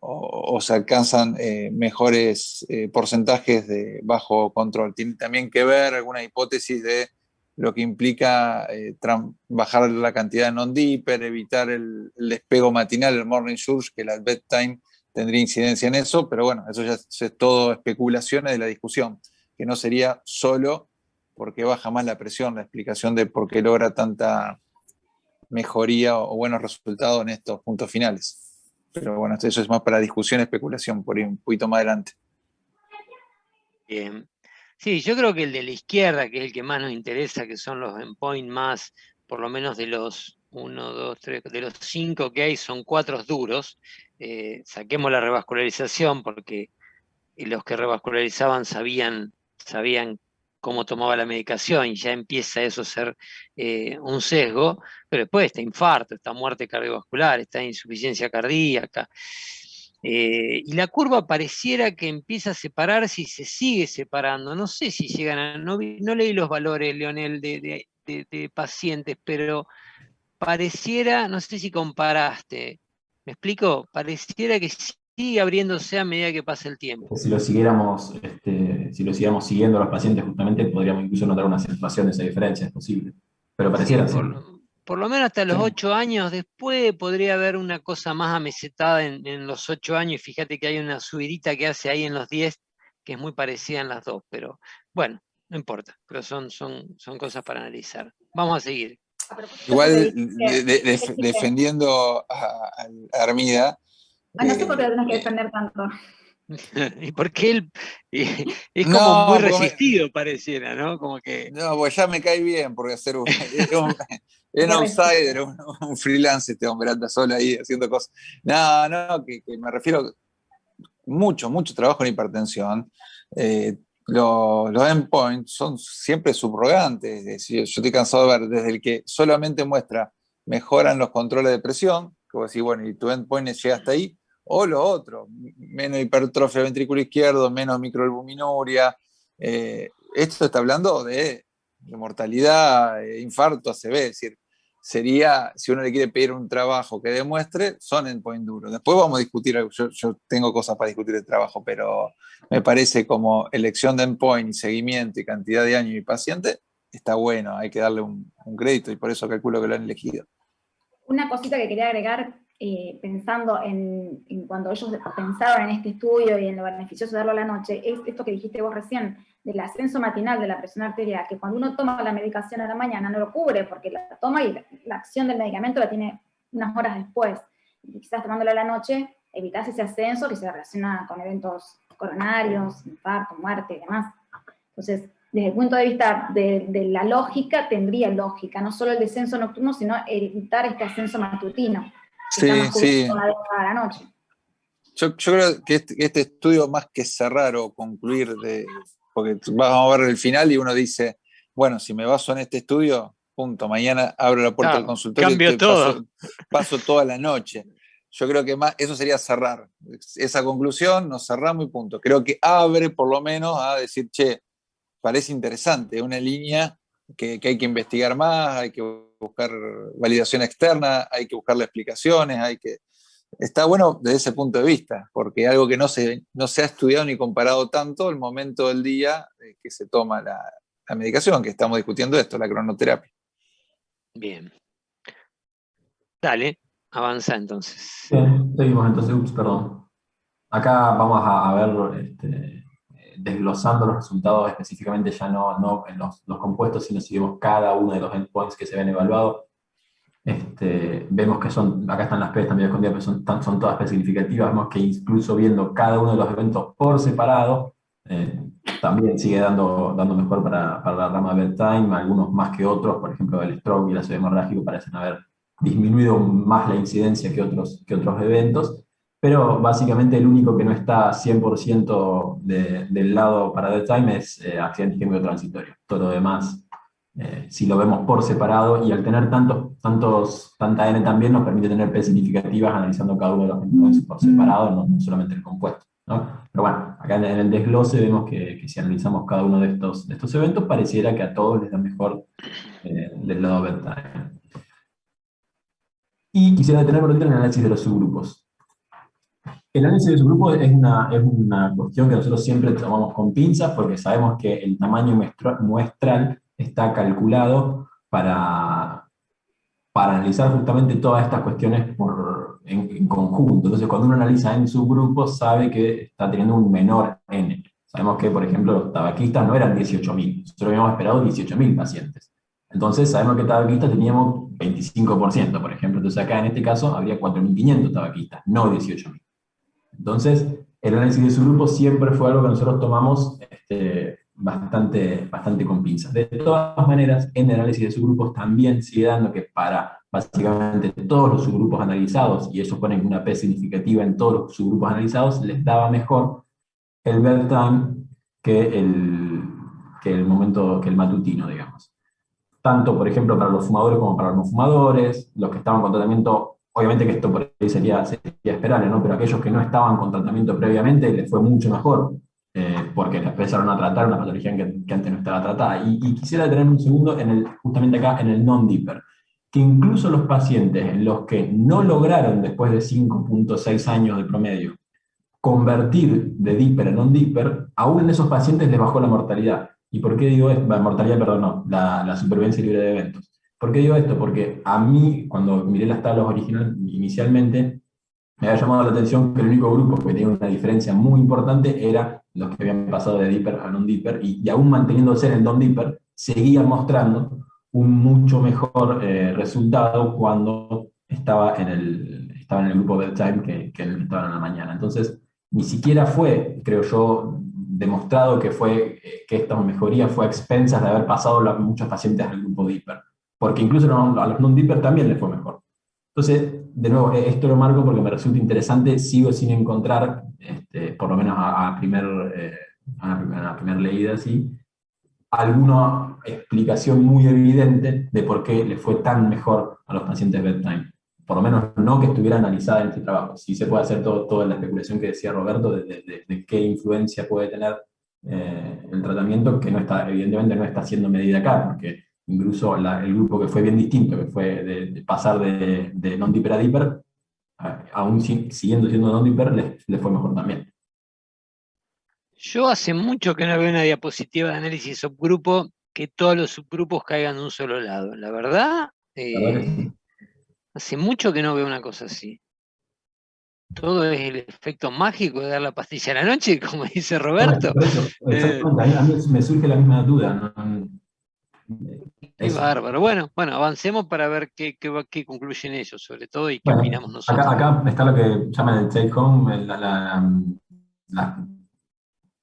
o se alcanzan mejores porcentajes de bajo control. Tiene también que ver alguna hipótesis de lo que implica bajar la cantidad de non-dipper, evitar el despego matinal, el morning surge, que la bedtime tendría incidencia en eso, pero bueno, eso ya es todo especulaciones de la discusión, que no sería solo porque baja más la presión, la explicación de por qué logra tanta mejoría o buenos resultados en estos puntos finales. Pero bueno, eso es más para discusión, especulación, por ir un poquito más adelante. Bien. Sí, yo creo que el de la izquierda, que es el que más nos interesa, que son los endpoint más, por lo menos de los 1, 2, 3, de los 5 que hay, son 4 duros. Saquemos la revascularización, porque los que revascularizaban sabían cómo tomaba la medicación, y ya empieza eso a ser un sesgo, pero después está infarto, está muerte cardiovascular, está insuficiencia cardíaca. Y la curva pareciera que empieza a separarse y se sigue separando. No sé si llegan a... No leí los valores, Leonel, de pacientes, pero pareciera, no sé si comparaste, ¿me explico? Pareciera que sigue abriéndose a medida que pasa el tiempo. Si lo siguiéramos siguiendo a los pacientes, justamente podríamos incluso notar una acentuación de esa diferencia, es posible. Pero pareciera sí, por lo menos hasta los 8 años. Después podría haber una cosa más amesetada en los 8 años, y fíjate que hay una subidita que hace ahí en los 10, que es muy parecida en las dos, pero bueno, no importa, pero son cosas para analizar. Vamos a seguir. Igual, defendiendo a Armida... No sé por qué lo tenés que defender tanto. Y porque él es como muy resistido, pareciera, ¿no? Como que... No, pues ya me cae bien, porque hacer un outsider, un freelance, este hombre anda solo ahí haciendo cosas. No, que me refiero mucho trabajo en hipertensión. Los endpoints son siempre subrogantes. Es decir, yo estoy cansado de ver desde el que solamente muestra mejoran los controles de presión, que vos decís, bueno, y tu endpoint llega hasta ahí, o lo otro, menos hipertrofia del ventrículo izquierdo, menos microalbuminuria. Esto está hablando de mortalidad, infarto, ACV, es decir, sería, si uno le quiere pedir un trabajo que demuestre, son endpoint duros. Después vamos a discutir, yo tengo cosas para discutir de trabajo, pero me parece como elección de endpoint y seguimiento y cantidad de años y paciente, está bueno, hay que darle un crédito, y por eso calculo que lo han elegido. Una cosita que quería agregar, pensando en cuando ellos pensaron en este estudio y en lo beneficioso de darlo a la noche, es esto que dijiste vos recién, del ascenso matinal de la presión arterial, que cuando uno toma la medicación a la mañana no lo cubre, porque la toma y la acción del medicamento la tiene unas horas después. Y quizás tomándolo a la noche, evitas ese ascenso que se relaciona con eventos coronarios, infarto, muerte y demás. Entonces, desde el punto de vista de la lógica, tendría lógica, no solo el descenso nocturno, sino evitar este ascenso matutino. Sí. A la noche. Yo creo que este estudio, más que cerrar o concluir, porque vamos a ver el final y uno dice, bueno, si me baso en este estudio, punto, mañana abro la puerta del consultorio y paso toda la noche. Yo creo que más eso sería cerrar. Esa conclusión, nos cerramos y punto. Creo que abre por lo menos a decir, che, parece interesante, una línea que hay que investigar más, hay que buscar validación externa, hay que buscarle explicaciones, está bueno desde ese punto de vista, porque algo que no se ha estudiado ni comparado tanto el momento del día que se toma la medicación, que estamos discutiendo esto, la cronoterapia. Bien. Dale, avanza entonces. Bien, seguimos entonces, perdón. Acá vamos a ver, desglosando los resultados específicamente, ya no en los compuestos, sino si vemos cada uno de los endpoints que se ven evaluados. Vemos que acá están las P también escondidas, pero son todas P significativas. Vemos que incluso viendo cada uno de los eventos por separado, también sigue dando mejor para la rama de bedtime, algunos más que otros. Por ejemplo, el stroke y el ácido hemorrágico parecen haber disminuido más la incidencia que otros eventos, pero básicamente el único que no está 100% del lado para bedtime es accidente isquémico transitorio. Todo lo demás si lo vemos por separado, y al tener tanta N también nos permite tener P significativas analizando cada uno de los componentes por separado, no solamente el compuesto, ¿no? Pero bueno, acá en el desglose vemos que si analizamos cada uno de estos eventos, pareciera que a todos les da mejor del lado bedtime. Y quisiera detener por dentro el análisis de los subgrupos. El análisis de subgrupos es una cuestión que nosotros siempre tomamos con pinzas, porque sabemos que el tamaño muestral está calculado para analizar justamente todas estas cuestiones en conjunto. Entonces, cuando uno analiza en subgrupos, sabe que está teniendo un menor N. Sabemos que, por ejemplo, los tabaquistas no eran 18.000, nosotros habíamos esperado 18.000 pacientes. Entonces, sabemos que tabaquistas teníamos 25%, por ejemplo. Entonces, acá en este caso habría 4.500 tabaquistas, no 18.000. Entonces, el análisis de subgrupos siempre fue algo que nosotros tomamos bastante con pinzas. De todas maneras, en el análisis de subgrupos también sigue dando que para básicamente todos los subgrupos analizados, y ellos ponen una P significativa en todos los subgrupos analizados, les daba mejor el bedtime que el matutino, digamos. Tanto, por ejemplo, para los fumadores como para los no fumadores, los que estaban con tratamiento. Obviamente que esto por ahí sería esperable, ¿no? Pero aquellos que no estaban con tratamiento previamente les fue mucho mejor, porque les empezaron a tratar una patología que antes no estaba tratada. Y quisiera detener un segundo justamente acá en el non-dipper, que incluso los pacientes en los que no lograron, después de 5.6 años de promedio, convertir de dipper a non-dipper, aún en esos pacientes les bajó la mortalidad. ¿Y por qué digo esto? La supervivencia libre de eventos. ¿Por qué digo esto? Porque a mí, cuando miré las tablas originales inicialmente, me había llamado la atención que el único grupo que tenía una diferencia muy importante era los que habían pasado de dipper a non-dipper, y aún manteniéndose en el non-dipper, seguían mostrando un mucho mejor resultado cuando estaba en el grupo bedtime que en el que estaban en la mañana. Entonces, ni siquiera fue, creo yo, demostrado que esta mejoría fue a expensas de haber pasado muchos pacientes al grupo dipper, porque incluso a los non-dipper también les fue mejor. Entonces, de nuevo, esto lo marco porque me resulta interesante, sigo sin encontrar, por lo menos a la primera leída, ¿sí?, alguna explicación muy evidente de por qué le fue tan mejor a los pacientes bedtime. Por lo menos no que estuviera analizada en este trabajo. Sí se puede hacer toda la especulación que decía Roberto de qué influencia puede tener el tratamiento, que evidentemente no está siendo medida acá, porque incluso el grupo que fue bien distinto, que fue de pasar de non-dipper a dipper, aún siguiendo siendo non-dipper, le fue mejor también. Yo hace mucho que no veo una diapositiva de análisis subgrupo que todos los subgrupos caigan de un solo lado. La verdad, hace mucho que no veo una cosa así. Todo es el efecto mágico de dar la pastilla a la noche, como dice Roberto. Exactamente, a mí me surge la misma duda. Qué bárbaro. Bueno, avancemos para ver qué concluyen ellos, sobre todo, y qué opinamos nosotros. Acá está lo que llaman el take home,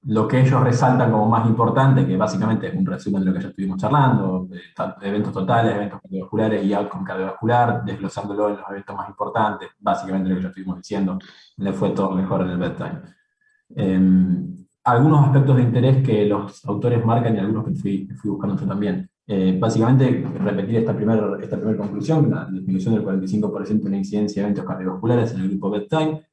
lo que ellos resaltan como más importante, que básicamente es un resumen de lo que ya estuvimos charlando, eventos totales, eventos cardiovasculares y outcome cardiovascular, desglosándolo en los eventos más importantes, básicamente lo que ya estuvimos diciendo, le fue todo mejor en el bedtime. Algunos aspectos de interés que los autores marcan y algunos que fui buscando yo también. Básicamente, repetir esta primera conclusión, la disminución del 45% en la incidencia de eventos cardiovasculares en el grupo bedtime,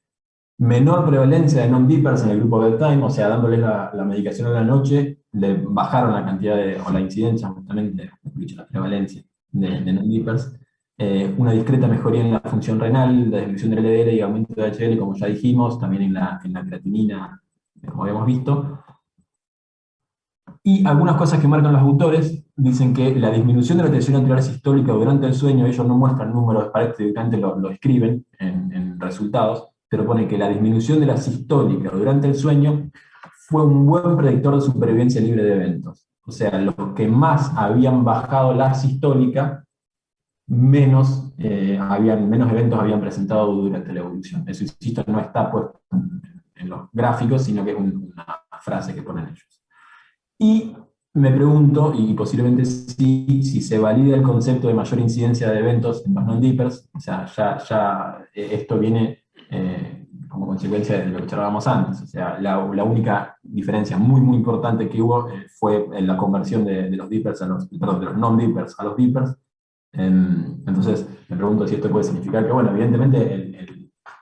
menor prevalencia de non-dippers en el grupo bedtime, o sea, dándoles la medicación a la noche, le bajaron la cantidad o la incidencia, justamente, la prevalencia de non-dippers, una discreta mejoría en la función renal, la disminución del LDL y aumento de HDL, como ya dijimos, también en la creatinina, como habíamos visto. Y algunas cosas que marcan los autores, dicen que la disminución de la tensión arterial sistólica durante el sueño, ellos no muestran números, prácticamente lo escriben en resultados, pero pone que la disminución de la sistólica durante el sueño fue un buen predictor de supervivencia libre de eventos. O sea, los que más habían bajado la sistólica, menos eventos habían presentado durante la evolución. Eso, insisto, no está puesto en los gráficos, sino que es una frase que ponen ellos. Y me pregunto, y posiblemente sí, si se valida el concepto de mayor incidencia de eventos en los non-dippers, o sea, ya esto viene como consecuencia de lo que charlábamos antes. O sea, la única diferencia muy, muy importante que hubo fue en la conversión de los dippers perdón, de los non-dippers a los dippers. Entonces, me pregunto si esto puede significar que, bueno, evidentemente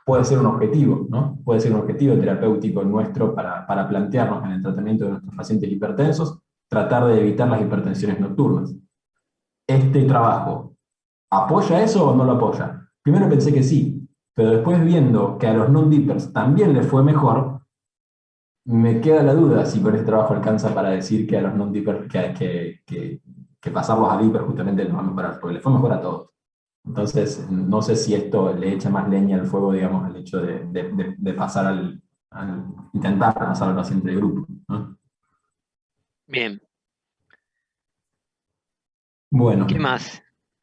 puede ser un objetivo, ¿no? Puede ser un objetivo terapéutico nuestro para plantearnos en el tratamiento de nuestros pacientes hipertensos, tratar de evitar las hipertensiones nocturnas. ¿Este trabajo apoya eso o no lo apoya? Primero pensé que sí, pero después viendo que a los non-dippers también les fue mejor, me queda la duda si con este trabajo alcanza para decir que a los non-dippers, que pasarlos a dippers justamente les va a mejorar, porque les fue mejor a todos. Entonces, no sé si esto le echa más leña al fuego, digamos, el hecho de pasar al intentar pasar al paciente de grupo, ¿no? Bien. Bueno. ¿Qué más?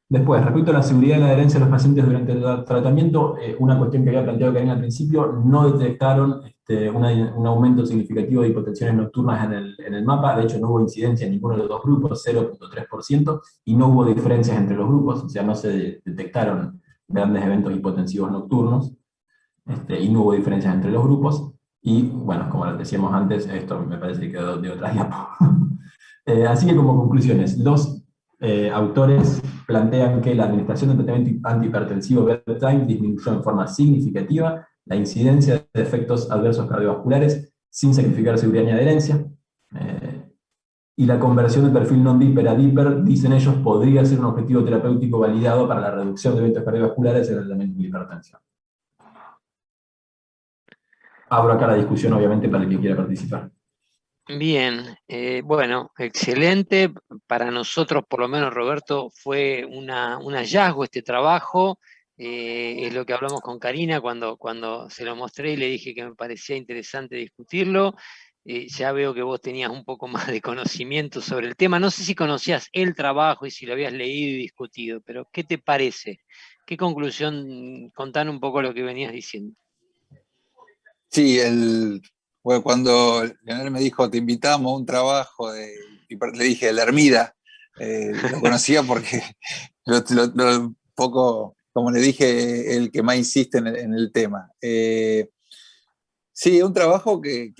Después, respecto a la seguridad y la adherencia de los pacientes durante el tratamiento, una cuestión que había planteado Karina al principio, no detectaron un aumento significativo de hipotensiones nocturnas en el mapa. De hecho, no hubo incidencia en ninguno de los dos grupos, 0,3%, y no hubo diferencias entre los grupos, o sea, no se detectaron grandes eventos hipotensivos nocturnos, y no hubo diferencias entre los grupos. Y bueno, como les decíamos antes, esto me parece que quedó de otra diapo. Así que como conclusiones, los autores plantean que la administración de tratamiento antihipertensivo bedtime disminuyó en forma significativa la incidencia de efectos adversos cardiovasculares sin sacrificar seguridad ni adherencia. Y la conversión del perfil non-dipper a dipper, dicen ellos, podría ser un objetivo terapéutico validado para la reducción de eventos cardiovasculares en el tratamiento de hipertensión. Abro acá la discusión, obviamente, para el que quiera participar. Bien, bueno, excelente. Para nosotros, por lo menos, Roberto, fue un hallazgo este trabajo. Es lo que hablamos con Karina cuando se lo mostré y le dije que me parecía interesante discutirlo. Ya veo que vos tenías un poco más de conocimiento sobre el tema. No sé si conocías el trabajo y si lo habías leído y discutido, pero ¿qué te parece? ¿Qué conclusión? Contanos un poco lo que venías diciendo. Sí, bueno, cuando Leonel me dijo, te invitamos a un trabajo, le dije, el Hermida, lo conocía porque poco, como le dije, el que más insiste en el tema. Sí, es un trabajo que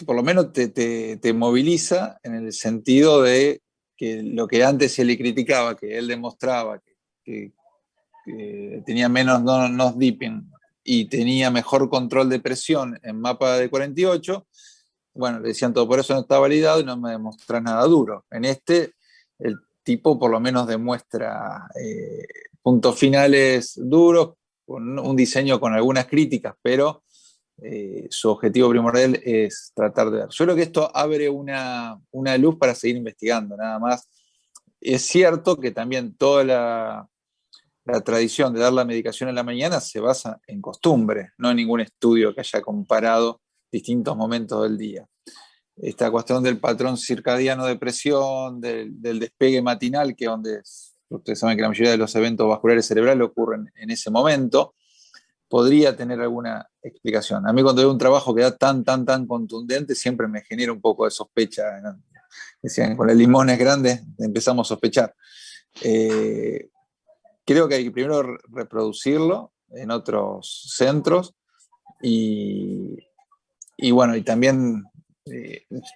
por lo menos te moviliza en el sentido de que lo que antes se le criticaba, que él demostraba que tenía menos nose-dipping y tenía mejor control de presión en mapa de 48, bueno, le decían todo, por eso no está validado y no me demostrás nada duro. En este, el tipo por lo menos demuestra puntos finales duros, con un diseño con algunas críticas, pero su objetivo primordial es tratar de ver. Yo creo que esto abre una luz para seguir investigando, nada más. Es cierto que también toda la tradición de dar la medicación en la mañana se basa en costumbre, no en ningún estudio que haya comparado distintos momentos del día. Esta cuestión del patrón circadiano de presión, del despegue matinal, que es donde ustedes saben que la mayoría de los eventos vasculares cerebrales ocurren en ese momento, podría tener alguna explicación. A mí cuando veo un trabajo que da tan contundente, siempre me genera un poco de sospecha, ¿no? Decían, con el limón es grande, empezamos a sospechar. Creo que hay que primero reproducirlo en otros centros y bueno, y también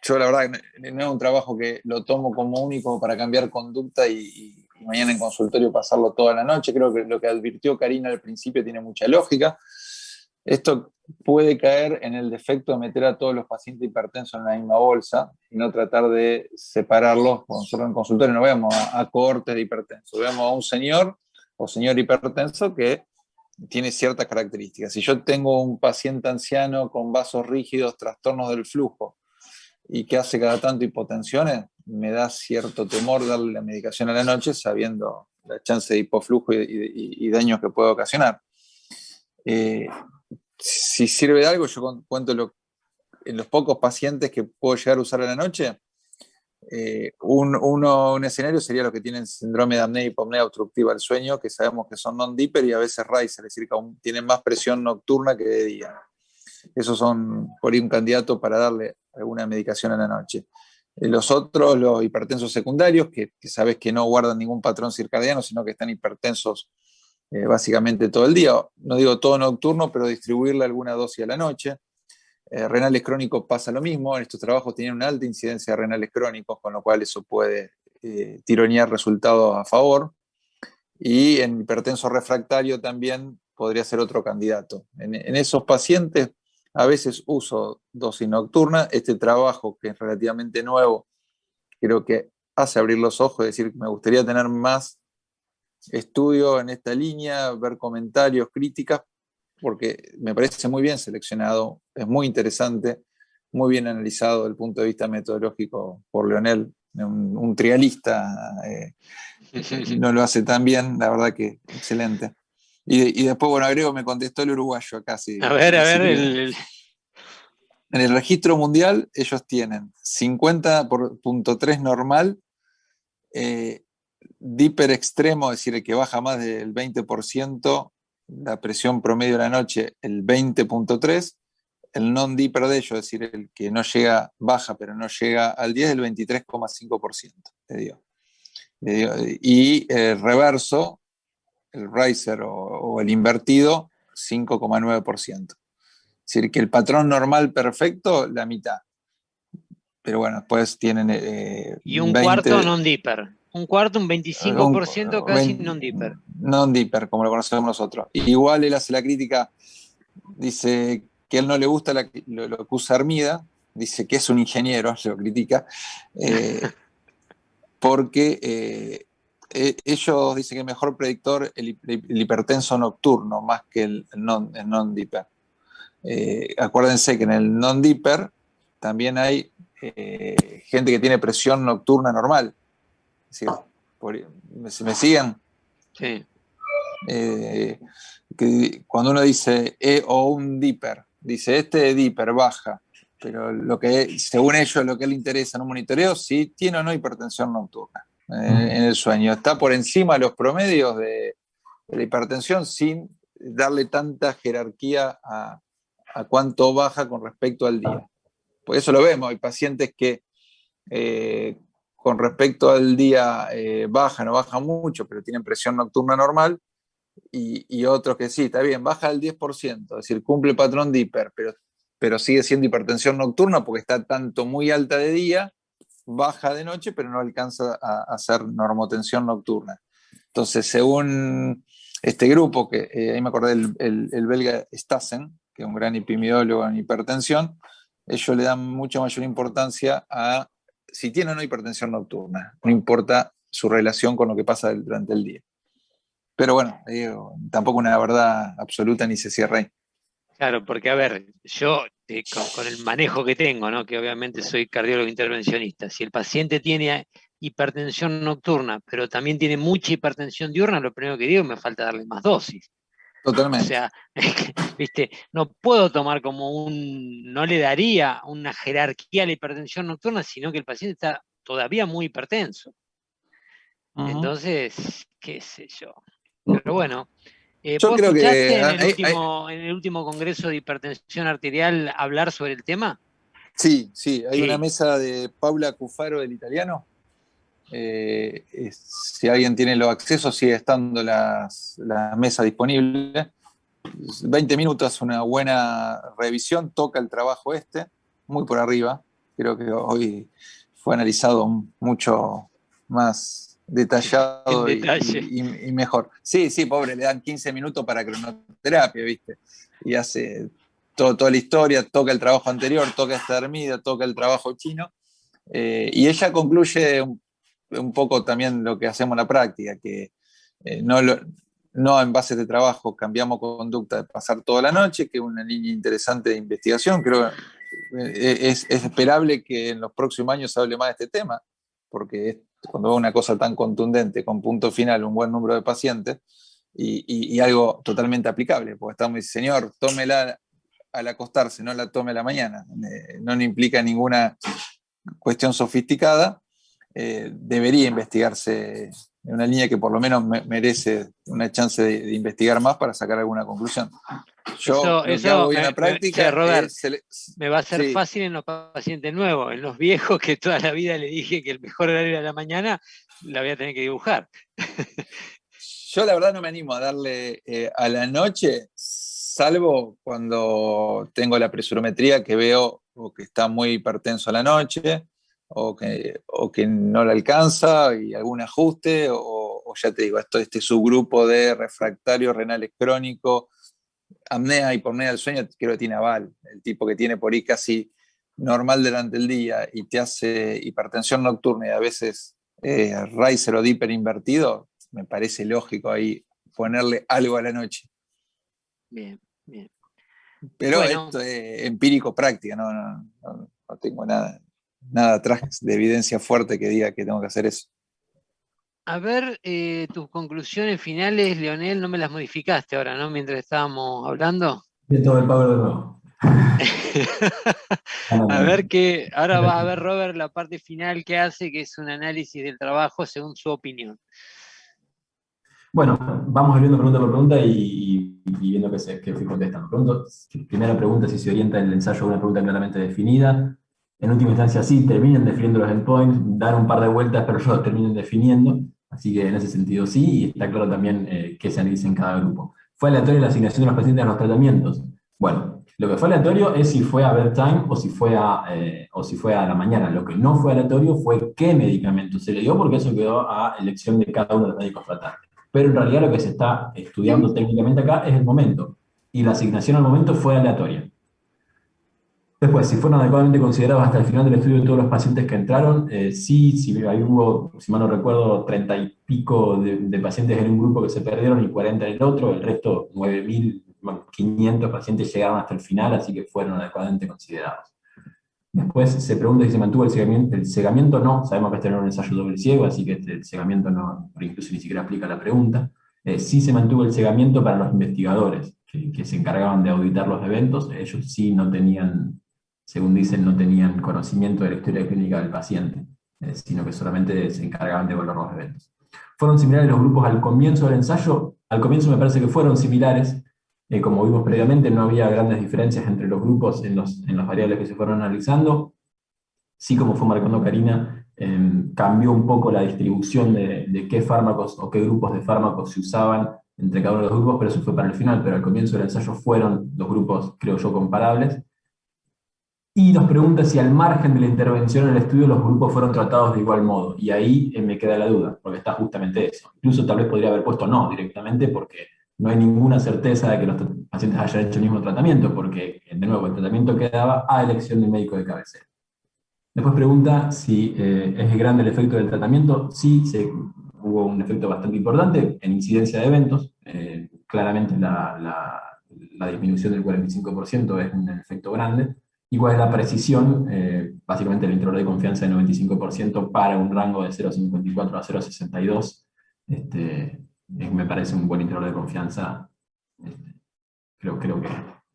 yo la verdad no es un trabajo que lo tomo como único para cambiar conducta y mañana en consultorio pasarlo toda la noche. Creo que lo que advirtió Karina al principio tiene mucha lógica. Esto puede caer en el defecto de meter a todos los pacientes hipertensos en la misma bolsa y no tratar de separarlos. Nosotros en consultorio no vemos a cohortes de hipertensos, vemos a un señor o señor hipertenso que tiene ciertas características. Si yo tengo un paciente anciano con vasos rígidos, trastornos del flujo y que hace cada tanto hipotensiones, me da cierto temor darle la medicación a la noche sabiendo la chance de hipoflujo y daños que puede ocasionar. Si sirve de algo, yo cuento en los pocos pacientes que puedo llegar a usar a la noche. Un escenario sería los que tienen síndrome de apnea y hipopnea obstructiva del sueño, que sabemos que son non-dipper y a veces riser, es decir, que aún tienen más presión nocturna que de día. Esos son por ahí un candidato para darle alguna medicación a la noche. Los otros, los hipertensos secundarios, que sabes que no guardan ningún patrón circadiano, sino que están hipertensos básicamente todo el día. No digo todo nocturno, pero distribuirle alguna dosis a la noche. Renales crónicos pasa lo mismo. En estos trabajos tienen una alta incidencia de renales crónicos, con lo cual eso puede tironear resultados a favor. Y en hipertenso refractario también podría ser otro candidato. En esos pacientes a veces uso dosis nocturna. Este trabajo, que es relativamente nuevo, creo que hace abrir los ojos, es decir, me gustaría tener más estudio en esta línea, ver comentarios, críticas, porque me parece muy bien seleccionado, es muy interesante, muy bien analizado desde el punto de vista metodológico por Leonel, un trialista, no lo hace tan bien, la verdad que excelente. Y después, bueno, agrego, me contestó el uruguayo acá. Sí, a ver, En el registro mundial ellos tienen 50.3 normal, Diper extremo, es decir, el que baja más del 20%, la presión promedio de la noche, el 20.3, el non-Diper de ellos, es decir, el que no llega, baja, pero no llega al 10, el 23,5%, te digo. Y el reverso, el riser o el invertido, 5,9%. Es decir, que el patrón normal perfecto, la mitad. Pero bueno, después tienen y un 20, cuarto non-dipper. Un cuarto, un 25% casi non-dipper. Non-dipper, como lo conocemos nosotros. Igual él hace la crítica, dice que a él no le gusta lo que usa Hermida, dice que es un ingeniero, se lo critica, porque ellos dicen que es mejor predictor el hipertenso nocturno más que el non-dipper. Acuérdense que en el non-dipper también hay gente que tiene presión nocturna normal. Es decir, ¿me siguen? Sí. Que cuando uno dice o un dipper, dice este dipper baja, pero lo que según ellos lo que le interesa en un monitoreo, si tiene o no hipertensión nocturna en el sueño. Está por encima de los promedios de la hipertensión sin darle tanta jerarquía a cuánto baja con respecto al día. Por eso lo vemos, hay pacientes que con respecto al día bajan o bajan mucho, pero tienen presión nocturna normal, y otros que sí, está bien, baja al 10%, es decir, cumple el patrón de hiper, pero sigue siendo hipertensión nocturna porque está tanto muy alta de día, baja de noche, pero no alcanza a hacer normotensión nocturna. Entonces, según este grupo, que ahí me acordé el belga Stassen, que es un gran epidemiólogo en hipertensión, ellos le dan mucha mayor importancia a si tiene o no hipertensión nocturna, no importa su relación con lo que pasa durante el día. Pero bueno, tampoco una verdad absoluta ni se cierra ahí. Claro, porque a ver, yo con el manejo que tengo, ¿no? Que obviamente soy cardiólogo intervencionista, si el paciente tiene hipertensión nocturna, pero también tiene mucha hipertensión diurna, lo primero que digo, me falta darle más dosis. Totalmente. O sea, ¿viste? No puedo tomar no le daría una jerarquía a la hipertensión nocturna, sino que el paciente está todavía muy hipertenso. Entonces, qué sé yo. Pero bueno, yo creo que en el último congreso de hipertensión arterial hablar sobre el tema? Sí, hay una mesa de Paula Cufaro, del italiano. Si alguien tiene los accesos, sigue estando la mesa disponible. 20 minutos, una buena revisión, toca el trabajo muy por arriba. Creo que hoy fue analizado mucho más detallado y mejor. Sí, pobre, le dan 15 minutos para cronoterapia, ¿viste? Y hace toda la historia, toca el trabajo anterior, toca esta Hermida, toca el trabajo chino. Y ella concluye un poco también lo que hacemos en la práctica, que no en base de trabajo cambiamos conducta de pasar toda la noche, que es una línea interesante de investigación. Creo que es esperable que en los próximos años se hable más de este tema, porque cuando veo una cosa tan contundente, con punto final, un buen número de pacientes, y algo totalmente aplicable, porque estamos diciendo, señor, tómela al acostarse, no la tome a la mañana, no implica ninguna cuestión sofisticada, debería investigarse en una línea que por lo menos merece una chance de investigar más para sacar alguna conclusión. Yo lo que hago hoy en la práctica Robert, me va a ser fácil en los pacientes nuevos, en los viejos que toda la vida le dije que el mejor horario era la mañana, la voy a tener que dibujar. Yo la verdad no me animo a darle a la noche, salvo cuando tengo la presurometría que veo o que está muy hipertenso a la noche, o que no le alcanza y algún ajuste, o ya te digo, este subgrupo de refractario renales crónico, apnea, hipornea del sueño, creo que tiene aval. El tipo que tiene por ahí casi normal durante el día y te hace hipertensión nocturna y a veces riser o dipper invertido, me parece lógico ahí ponerle algo a la noche. Bien, bien. Pero Bueno, esto es empírico práctica, no tengo nada atrás de evidencia fuerte que diga que tengo que hacer eso. a ver, tus conclusiones finales, Leonel, no me las modificaste ahora, ¿no? Mientras estábamos hablando. De todo el power de nuevo. A ver que ahora va a ver Robert la parte final que hace, que es un análisis del trabajo según su opinión. Bueno, vamos viendo pregunta por pregunta y viendo que fui contestando. Primera pregunta, si se orienta el ensayo a una pregunta claramente definida. En última instancia, sí, terminen definiendo los endpoints, dar un par de vueltas, pero yo los terminen definiendo. Así que en ese sentido sí, y está claro también qué se analiza en cada grupo. ¿Fue aleatoria la asignación de los pacientes a los tratamientos? Bueno, lo que fue aleatorio es si fue a bedtime o si fue a la mañana. Lo que no fue aleatorio fue qué medicamento se le dio, porque eso quedó a elección de cada uno de los médicos tratantes. Pero en realidad lo que se está estudiando técnicamente acá es el momento, y la asignación al momento fue aleatoria. Después, si fueron adecuadamente considerados hasta el final del estudio todos los pacientes que entraron, sí, ahí hubo, si mal no recuerdo, 30 y pico de pacientes en un grupo que se perdieron y 40 en el otro, el resto, 9.500 pacientes llegaron hasta el final, así que fueron adecuadamente considerados. Después se pregunta si se mantuvo el cegamiento. El cegamiento no, sabemos que este no era un ensayo doble ciego, así que el cegamiento no, incluso ni siquiera aplica la pregunta. Sí se mantuvo el cegamiento para los investigadores que se encargaban de auditar los eventos. Ellos sí no tenían, según dicen, no tenían conocimiento de la historia clínica del paciente, sino que solamente se encargaban de evaluar los eventos. ¿Fueron similares los grupos al comienzo del ensayo? Al comienzo me parece que fueron similares. Como vimos previamente, no había grandes diferencias entre los grupos en las variables que se fueron analizando. Sí, como fue marcando Karina, cambió un poco la distribución de qué fármacos o qué grupos de fármacos se usaban entre cada uno de los grupos, pero eso fue para el final, pero al comienzo del ensayo fueron los grupos, creo yo, comparables. Y nos pregunta si al margen de la intervención en el estudio los grupos fueron tratados de igual modo, y ahí me queda la duda, porque está justamente eso. Incluso tal vez podría haber puesto no directamente, porque no hay ninguna certeza de que los pacientes hayan hecho el mismo tratamiento, porque, de nuevo, el tratamiento quedaba a elección del médico de cabecera. Después pregunta si es grande el efecto del tratamiento. Sí, hubo un efecto bastante importante en incidencia de eventos. Claramente la disminución del 45% es un efecto grande. ¿Y cuál es la precisión? Básicamente el intervalo de confianza de 95% para un rango de 0,54 a 0,62. Me parece un buen intervalo de confianza. Creo que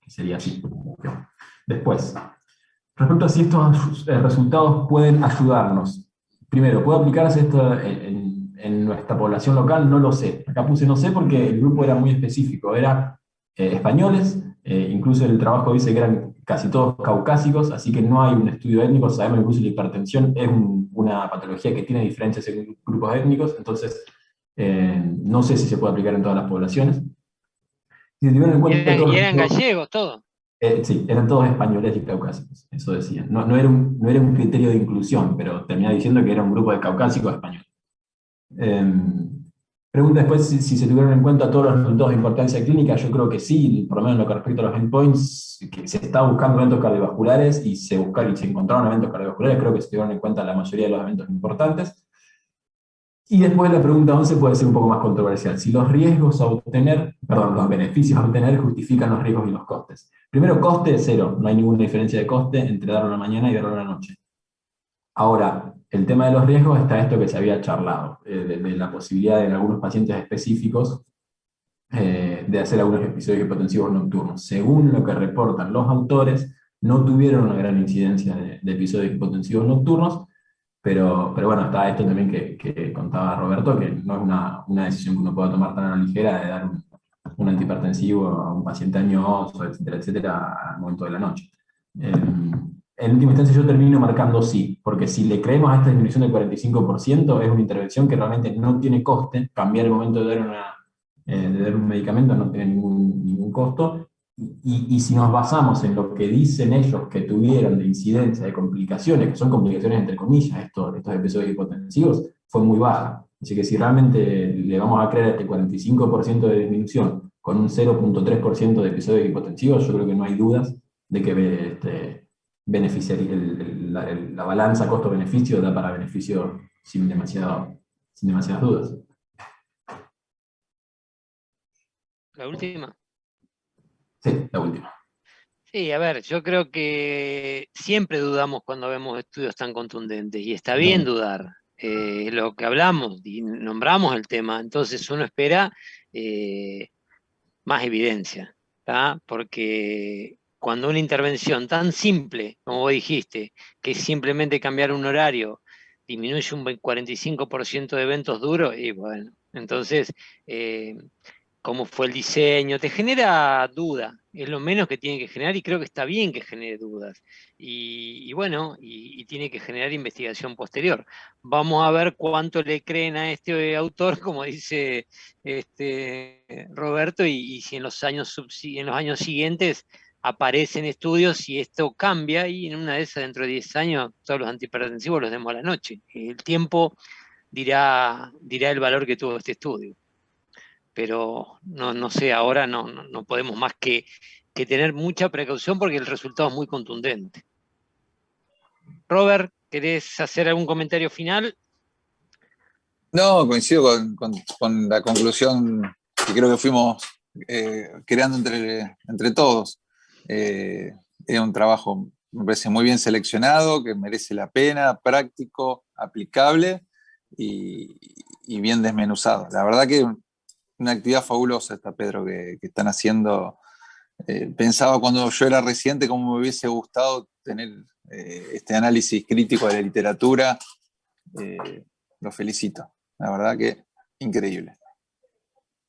sería así. Después, respecto a si estos resultados pueden ayudarnos. Primero, ¿puede aplicarse esto en nuestra población local? No lo sé. Acá puse no sé porque el grupo era muy específico. Era españoles, incluso el trabajo dice que eran casi todos caucásicos, así que no hay un estudio étnico. Sabemos incluso que la hipertensión es una patología que tiene diferencias en grupos étnicos, entonces no sé si se puede aplicar en todas las poblaciones. Si se tuvieron en cuenta y eran gallegos todos. Sí, eran todos españoles y caucásicos, eso decían. No era un criterio de inclusión, pero terminaba diciendo que era un grupo de caucásicos españoles. Pregunta después si se tuvieron en cuenta todos los resultados de importancia clínica. Yo creo que sí, por lo menos en lo que respecta a los endpoints, que se está buscando eventos cardiovasculares y se encontraron eventos cardiovasculares, creo que se tuvieron en cuenta la mayoría de los eventos importantes. Y después la pregunta 11 puede ser un poco más controversial. Si los los beneficios a obtener justifican los riesgos y los costes. Primero, coste cero. No hay ninguna diferencia de coste entre darlo a la mañana y darlo a la noche. Ahora, el tema de los riesgos está esto que se había charlado, de la posibilidad de en algunos pacientes específicos de hacer algunos episodios hipotensivos nocturnos. Según lo que reportan los autores, no tuvieron una gran incidencia de episodios hipotensivos nocturnos, pero bueno, está esto también que contaba Roberto, que no es una decisión que uno pueda tomar tan a la ligera de dar un antihipertensivo a un paciente añoso, etcétera, al momento de la noche. En última instancia yo termino marcando sí, porque si le creemos a esta disminución del 45%, es una intervención que realmente no tiene coste. Cambiar el momento de dar de dar un medicamento no tiene ningún costo. Y si nos basamos en lo que dicen ellos que tuvieron de incidencia, de complicaciones, que son complicaciones entre comillas, estos episodios hipotensivos, fue muy baja. Así que si realmente le vamos a creer a este 45% de disminución con un 0,3% de episodios hipotensivos, yo creo que no hay dudas de que beneficiaría la balanza costo-beneficio da para beneficio sin demasiadas dudas. La última. Sí, la última. Sí, a ver, yo creo que siempre dudamos cuando vemos estudios tan contundentes, y está bien dudar. Lo que hablamos y nombramos el tema, entonces uno espera más evidencia, ¿tá? Porque cuando una intervención tan simple, como vos dijiste, que es simplemente cambiar un horario, disminuye un 45% de eventos duros, y bueno, entonces, cómo fue el diseño, te genera duda, es lo menos que tiene que generar, y creo que está bien que genere dudas, y bueno, y tiene que generar investigación posterior. Vamos a ver cuánto le creen a este autor, como dice Roberto, y si en los años siguientes aparecen estudios y esto cambia, y en una de esas, dentro de 10 años, todos los antihipertensivos los demos a la noche. El tiempo dirá el valor que tuvo este estudio. Pero no sé, ahora no podemos más que tener mucha precaución porque el resultado es muy contundente. Robert, ¿querés hacer algún comentario final? No, coincido con la conclusión que creo que fuimos creando entre todos. Es un trabajo, me parece, muy bien seleccionado, que merece la pena, práctico, aplicable y bien desmenuzado. La verdad que una actividad fabulosa esta, Pedro, que están haciendo. Pensaba cuando yo era residente cómo me hubiese gustado tener este análisis crítico de la literatura. Lo felicito. La verdad que increíble.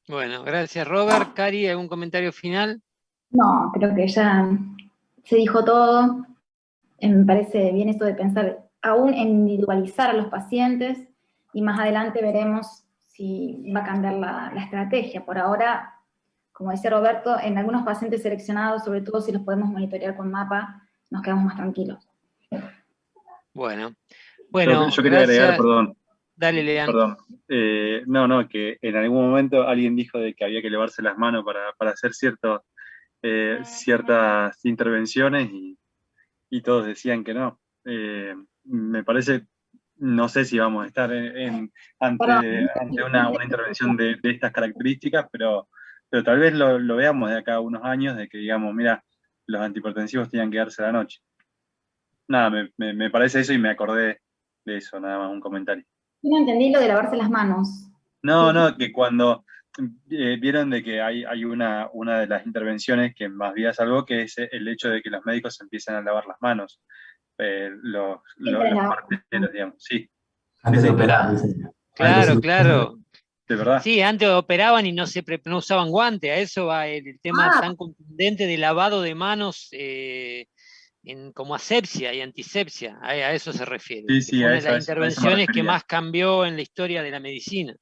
Bueno, gracias Robert. Cari, ¿algún comentario final? No, creo que ya se dijo todo. Me parece bien esto de pensar aún en individualizar a los pacientes, y más adelante veremos si va a cambiar la estrategia. Por ahora, como decía Roberto, en algunos pacientes seleccionados, sobre todo si los podemos monitorear con mapa, nos quedamos más tranquilos. Bueno, yo quería agregar, perdón. Dale, Lean. Perdón. Que en algún momento alguien dijo de que había que lavarse las manos para hacer ciertas intervenciones y todos decían que no. Me parece, no sé si vamos a estar ante una intervención de estas características, pero tal vez lo veamos de acá a unos años, de que digamos, mira, los antihipertensivos tenían que darse a la noche. Nada, me parece eso y me acordé de eso, nada más un comentario. Yo no entendí lo de lavarse las manos. No, que cuando vieron de que hay una de las intervenciones que más bien es algo, que es el hecho de que los médicos empiezan a lavar las manos, los parteros, digamos, sí. Antes de operar. Claro. De verdad. Sí, antes operaban y no usaban guante, a eso va el tema tan contundente de lavado de manos como asepsia y antisepsia, a eso se refiere. Sí, fue una de las intervenciones que más cambió en la historia de la medicina.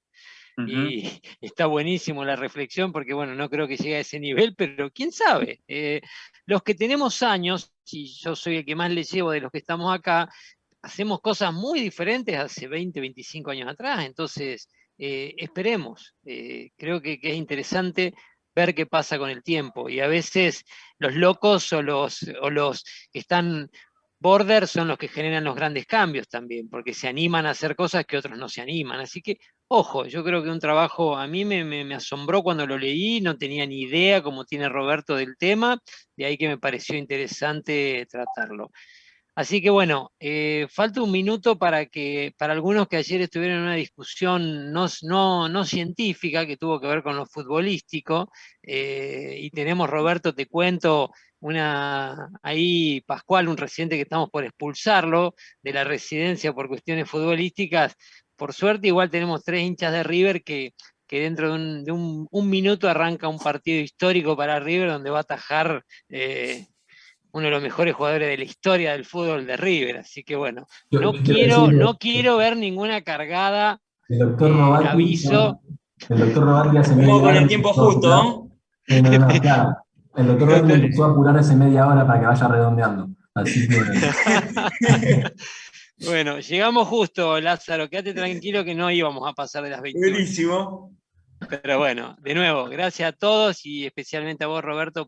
Uh-huh. Y está buenísimo la reflexión, porque bueno, no creo que llegue a ese nivel, pero quién sabe. Los que tenemos años, y yo soy el que más le llevo de los que estamos acá, hacemos cosas muy diferentes hace 20, 25 años atrás, entonces esperemos. Creo que es interesante ver qué pasa con el tiempo, y a veces los locos o los que están border son los que generan los grandes cambios también, porque se animan a hacer cosas que otros no se animan. Así que, ojo, yo creo que un trabajo, a mí me asombró cuando lo leí, no tenía ni idea, como tiene Roberto, del tema, de ahí que me pareció interesante tratarlo. Así que bueno, falta un minuto para algunos que ayer estuvieron en una discusión no científica, que tuvo que ver con lo futbolístico, y tenemos, Roberto, te cuento, ahí Pascual, un residente que estamos por expulsarlo de la residencia por cuestiones futbolísticas. Por suerte igual tenemos 3 hinchas de River que dentro de un minuto arranca un partido histórico para River, donde va a atajar uno de los mejores jugadores de la historia del fútbol de River. Así que bueno, no quiero ver ninguna cargada, el doctor Novaki, aviso. El doctor Roberti hace media Como con hora el tiempo empezó a justo, apurar. ¿no? No, claro. El doctor Roberti empezó a apurar hace media hora para que vaya redondeando. Así que... Bueno, llegamos justo, Lázaro, quédate tranquilo que no íbamos a pasar de las 21. Buenísimo. Pero bueno, de nuevo, gracias a todos y especialmente a vos, Roberto,